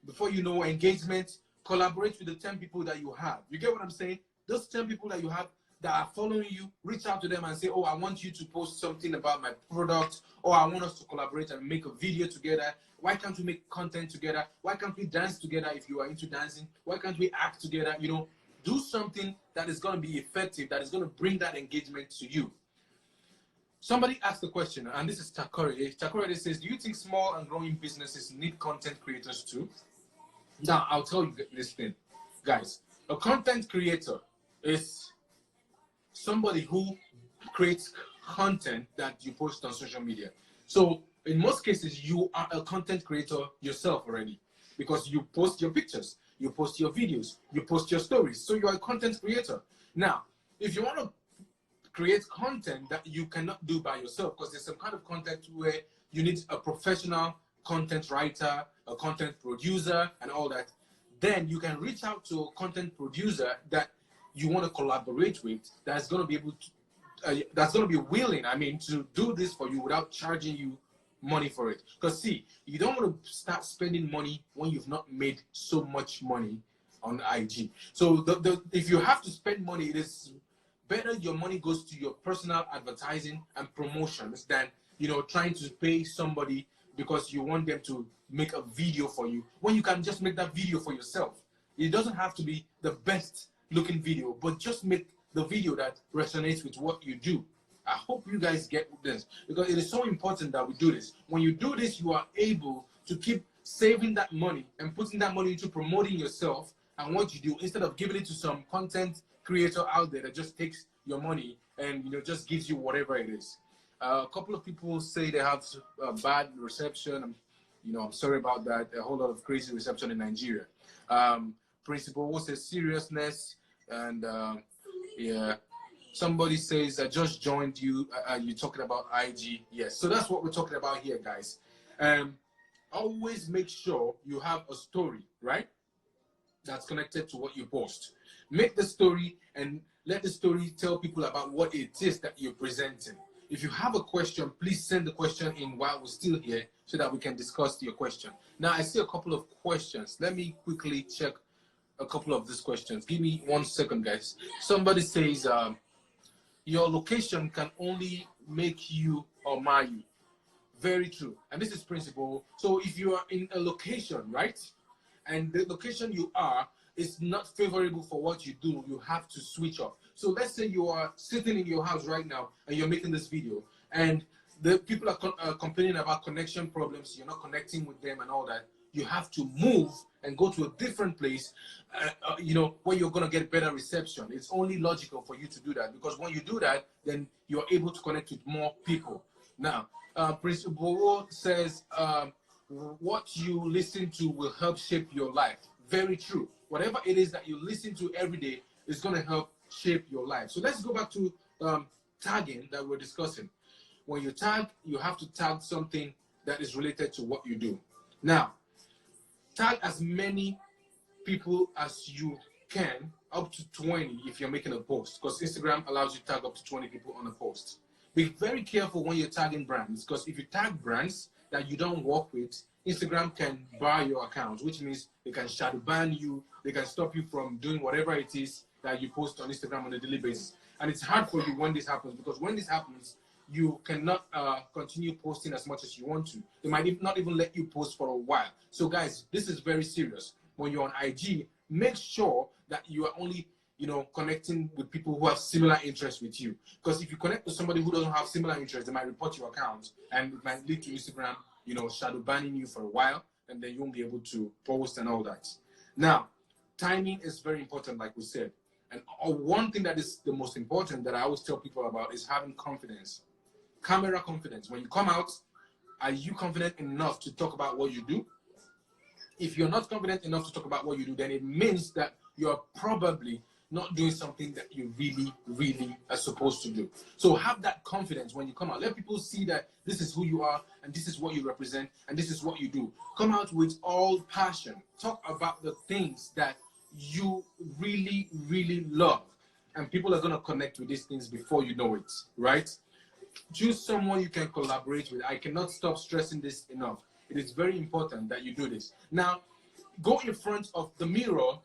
before engagement, collaborate with the 10 people that you have. You get what I'm saying? Those 10 people that you have that are following you, reach out to them and say, oh, I want you to post something about my product, or I want us to collaborate and make a video together. Why can't we make content together? Why can't we dance together if you are into dancing? Why can't we act together? Do something that is going to be effective, that is going to bring that engagement to you. Somebody asked the question, and this is Chakorede. Chakorede says, do you think small and growing businesses need content creators too? Now, I'll tell you this thing. Guys, a content creator is somebody who creates content that you post on social media. So in most cases, you are a content creator yourself already, because you post your pictures, you post your videos, you post your stories. So you're a content creator. Now, if you want to create content that you cannot do by yourself, because there's some kind of content where you need a professional content writer, a content producer, and all that, then you can reach out to a content producer that you want to collaborate with, that's going to be able to, that's going to be willing, to do this for you without charging you money for it. Because see, you don't want to start spending money when you've not made so much money on IG. So if you have to spend money, it is better your money goes to your personal advertising and promotions than trying to pay somebody because you want them to make a video for you, when you can just make that video for yourself. It doesn't have to be the best looking video, but just make the video that resonates with what you do. I hope you guys get this, because it is so important that we do this. When you do this, you are able to keep saving that money and putting that money into promoting yourself and what you do, instead of giving it to some content creator out there that just takes your money and just gives you whatever it is. A couple of people say they have bad reception. I'm sorry about that. A whole lot of crazy reception in Nigeria. Principal says seriousness, and yeah. Somebody says I just joined you. You're talking about IG. Yes. So that's what we're talking about here, guys. Always make sure you have a story, right? That's connected to what you post. Make the story and let the story tell people about what it is that you're presenting. If you have a question, please send the question in while we're still here so that we can discuss your question. Now, I see a couple of questions. Let me quickly check a couple of these questions. Give me 1 second, guys. Somebody says, your location can only make you or mar you. Very true. And this is principle. So if you are in a location, right, and the location you are is not favorable for what you do, you have to switch up. So let's say you are sitting in your house right now and you're making this video, and the people are complaining about connection problems. You're not connecting with them and all that. You have to move and go to a different place, where you're going to get better reception. It's only logical for you to do that, because when you do that, then you're able to connect with more people. Now, Prince Ubowo says, what you listen to will help shape your life. Very true. Whatever it is that you listen to every day is going to help shape your life. So let's go back to tagging that we're discussing. When you tag, you have to tag something that is related to what you do. Now, tag as many people as you can, up to 20 if you're making a post, because Instagram allows you to tag up to 20 people on a post. Be very careful when you're tagging brands, because if you tag brands that you don't work with, Instagram can bar your account, which means they can shadow ban you, they can stop you from doing whatever it is that you post on Instagram on a daily basis. And it's hard for you when this happens, because when this happens, you cannot continue posting as much as you want to. They might not even let you post for a while. So guys, this is very serious. When you're on IG, make sure that you are only connecting with people who have similar interests with you. Because if you connect with somebody who doesn't have similar interests, they might report your account, and it might lead to Instagram, shadow banning you for a while, and then you won't be able to post and all that. Now, timing is very important, like we said. And one thing that is the most important that I always tell people about is having confidence. Camera confidence. When you come out, are you confident enough to talk about what you do? If you're not confident enough to talk about what you do, then it means that you're probably not doing something that you really, really are supposed to do. So have that confidence when you come out. Let people see that this is who you are, and this is what you represent, and this is what you do. Come out with all passion. Talk about the things that you really, really love. And people are going to connect with these things before you know it, right? Choose someone you can collaborate with. I cannot stop stressing this enough. It is very important that you do this. Now, go in front of the mirror,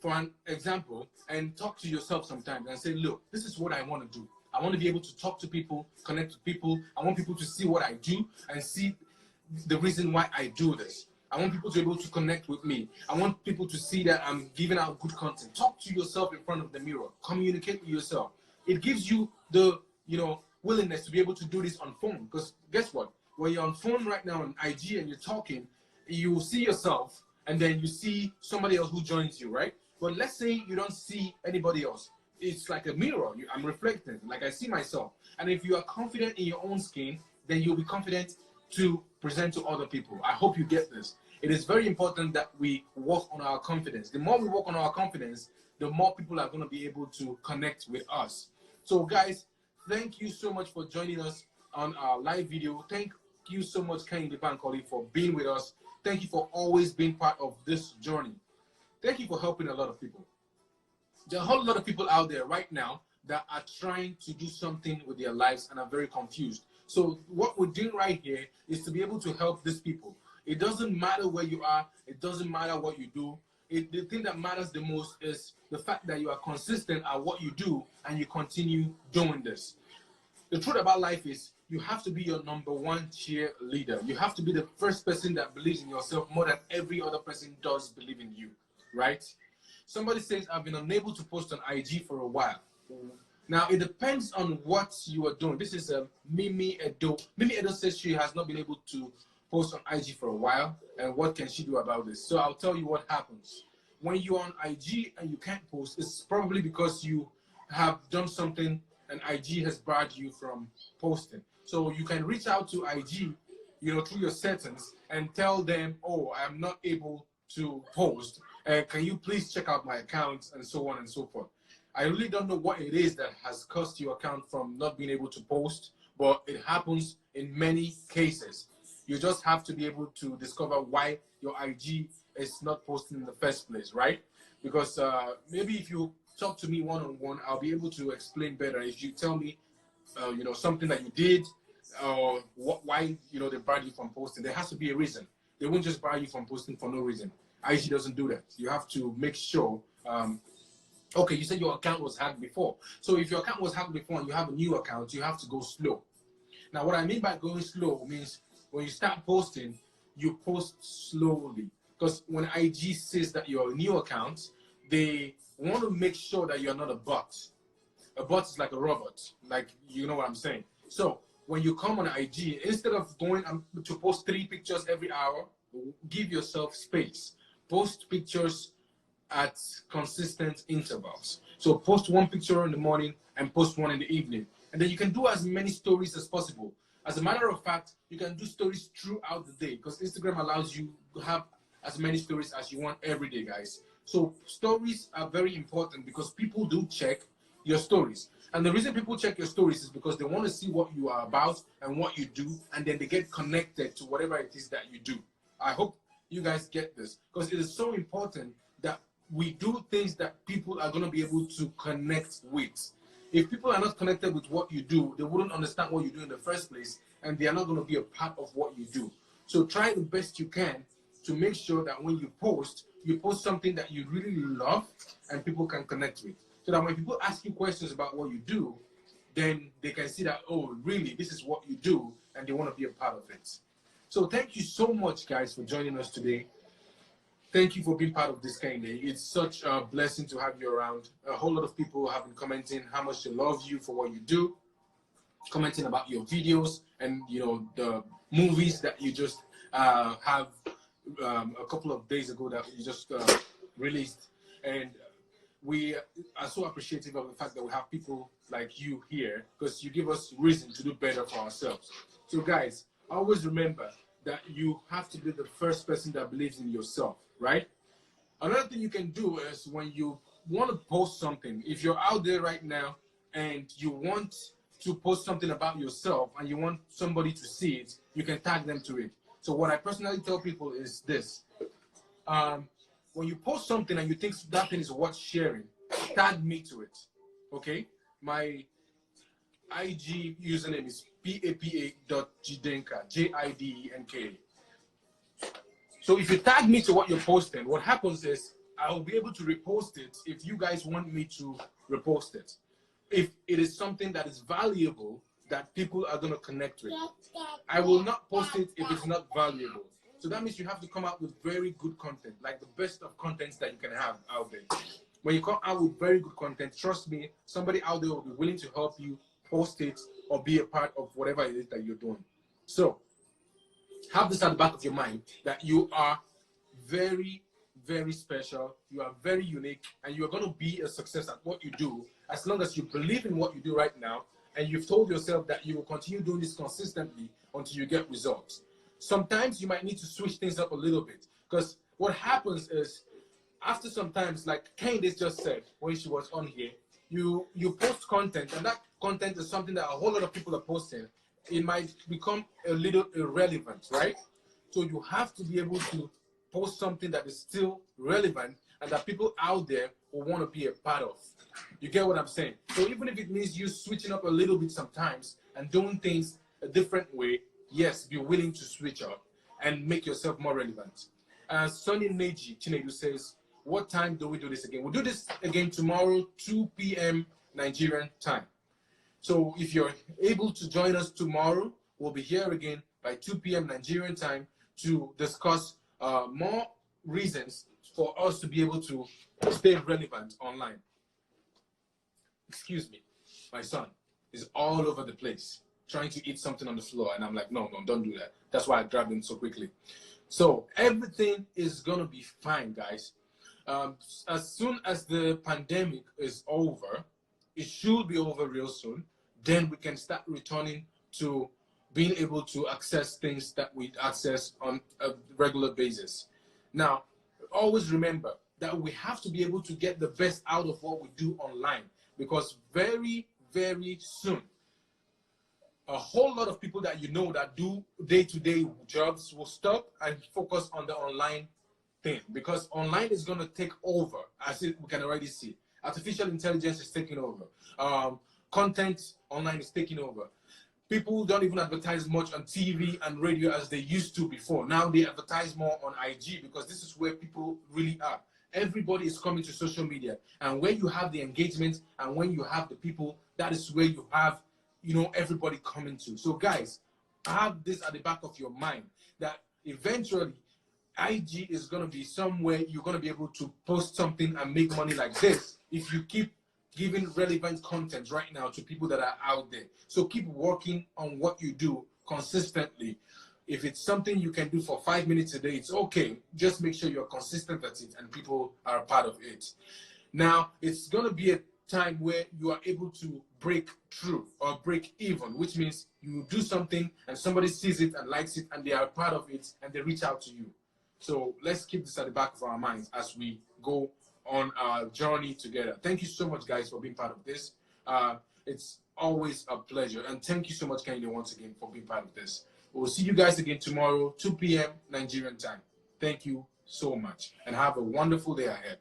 for an example, and talk to yourself sometimes and say, look, this is what I want to do. I want to be able to talk to people, connect to people. I want people to see what I do and see the reason why I do this. I want people to be able to connect with me. I want people to see that I'm giving out good content. Talk to yourself in front of the mirror. Communicate with yourself. It gives you the, willingness to be able to do this on phone. Because guess what? When you're on phone right now on IG and you're talking, you see yourself and then you see somebody else who joins you, right? But let's say you don't see anybody else. It's like a mirror. I'm reflecting, like I see myself. And if you are confident in your own skin, then you'll be confident to present to other people. I hope you get this. It is very important that we work on our confidence. The more we work on our confidence, the more people are going to be able to connect with us. So guys, thank you so much for joining us on our live video. Thank you so much, Kehinde Bankole, for being with us. Thank you for always being part of this journey. Thank you for helping a lot of people. There are a whole lot of people out there right now that are trying to do something with their lives and are very confused. So what we're doing right here is to be able to help these people. It doesn't matter where you are. It doesn't matter what you do. The thing that matters the most is the fact that you are consistent at what you do and you continue doing this. The truth about life is you have to be your number one cheerleader. You have to be the first person that believes in yourself more than every other person does believe in you, right? Somebody says, I've been unable to post on IG for a while. Now, it depends on what you are doing. This is Mimi Edo. Mimi Edo says she has not been able to post on IG for a while, and what can she do about this? So I'll tell you what happens. When you're on IG and you can't post, it's probably because you have done something and IG has barred you from posting. So you can reach out to IG, through your settings and tell them, oh, I'm not able to post. Can you please check out my account, and so on and so forth. I really don't know what it is that has cost your account from not being able to post, but it happens in many cases. You just have to be able to discover why your IG is not posting in the first place, right? Because maybe if you talk to me one-on-one, I'll be able to explain better. If you tell me something that you did, or why they barred you from posting. There has to be a reason. They won't just bar you from posting for no reason. IG doesn't do that. You have to make sure. Okay, you said your account was hacked before. So if your account was hacked before and you have a new account, you have to go slow. Now, what I mean by going slow means when you start posting, you post slowly. Because when IG says that you're a new account, they want to make sure that you're not a bot. A bot is like a robot, like, you know what I'm saying. So when you come on IG, instead of going to post 3 pictures every hour, give yourself space. Post pictures at consistent intervals. So post 1 picture in the morning and post 1 in the evening. And then you can do as many stories as possible. As a matter of fact, you can do stories throughout the day because Instagram allows you to have as many stories as you want every day, guys. So stories are very important because people do check your stories. And the reason people check your stories is because they want to see what you are about and what you do, and then they get connected to whatever it is that you do. I hope you guys get this because it is so important that we do things that people are going to be able to connect with. If people are not connected with what you do, they wouldn't understand what you do in the first place, and they are not going to be a part of what you do. So try the best you can to make sure that when you post something that you really love and people can connect with. So that when people ask you questions about what you do, then they can see that, oh, really, this is what you do, and they want to be a part of it. So thank you so much, guys, for joining us today. Thank you for being part of this Kehinde. It's such a blessing to have you around. A whole lot of people have been commenting how much they love you for what you do, commenting about your videos and the movies that you just have a couple of days ago that you just released. And we are so appreciative of the fact that we have people like you here because you give us reason to do better for ourselves. So guys, always remember that you have to be the first person that believes in yourself, right? Another thing you can do is when you want to post something, if you're out there right now and you want to post something about yourself and you want somebody to see it, you can tag them to it. So what I personally tell people is this. When you post something and you think that thing is worth sharing, tag me to it, okay? My IG username is papa.jidenka, Jidenka. So if you tag me to what you're posting, what happens is I'll be able to repost it if you guys want me to repost it. If it is something that is valuable that people are going to connect with, I will not post it if it's not valuable. So that means you have to come out with very good content, like the best of contents that you can have out there. When you come out with very good content, trust me, somebody out there will be willing to help you post it or be a part of whatever it is that you're doing. So have this at the back of your mind that you are very, very special, you are very unique, and you're going to be a success at what you do as long as you believe in what you do right now and you've told yourself that you will continue doing this consistently until you get results. Sometimes you might need to switch things up a little bit because what happens is after sometimes, like Kehinde just said when she was on here, you post content and that content is something that a whole lot of people are posting. It might become a little irrelevant, right? So you have to be able to post something that is still relevant and that people out there will want to be a part of. You get what I'm saying? So even if it means you switching up a little bit sometimes and doing things a different way, yes, be willing to switch up and make yourself more relevant. Sonny Neji Chinedu says, what time do we do this again? We'll do this again tomorrow, 2 p.m. Nigerian time. So if you're able to join us tomorrow, we'll be here again by 2 p.m. Nigerian time to discuss more reasons for us to be able to stay relevant online. Excuse me, my son is all over the place trying to eat something on the floor, and I'm like, no, don't do that. That's why I grabbed him so quickly. So everything is gonna be fine, guys. As soon as the pandemic is over, it should be over real soon, then we can start returning to being able to access things that we access on a regular basis. Now, always remember that we have to be able to get the best out of what we do online because very, very soon, a whole lot of people that you know that do day-to-day jobs will stop and focus on the online thing because online is going to take over, as we can already see. Artificial intelligence is taking over. Content online is taking over. People don't even advertise much on TV and radio as they used to before. Now they advertise more on IG because this is where people really are. Everybody is coming to social media, and where you have the engagement and when you have the people, that is where you have, everybody coming to. So guys, have this at the back of your mind that eventually IG is going to be somewhere you're going to be able to post something and make money like this if you keep giving relevant content right now to people that are out there. So keep working on what you do consistently. If it's something you can do for 5 minutes a day, it's okay. Just make sure you're consistent at it and people are a part of it. Now, it's going to be a time where you are able to break through or break even, which means you do something and somebody sees it and likes it and they are a part of it and they reach out to you. So let's keep this at the back of our minds as we go on our journey together. Thank you so much, guys, for being part of this. It's always a pleasure. And thank you so much, Kehinde, once again, for being part of this. We'll see you guys again tomorrow, 2 p.m. Nigerian time. Thank you so much and have a wonderful day ahead.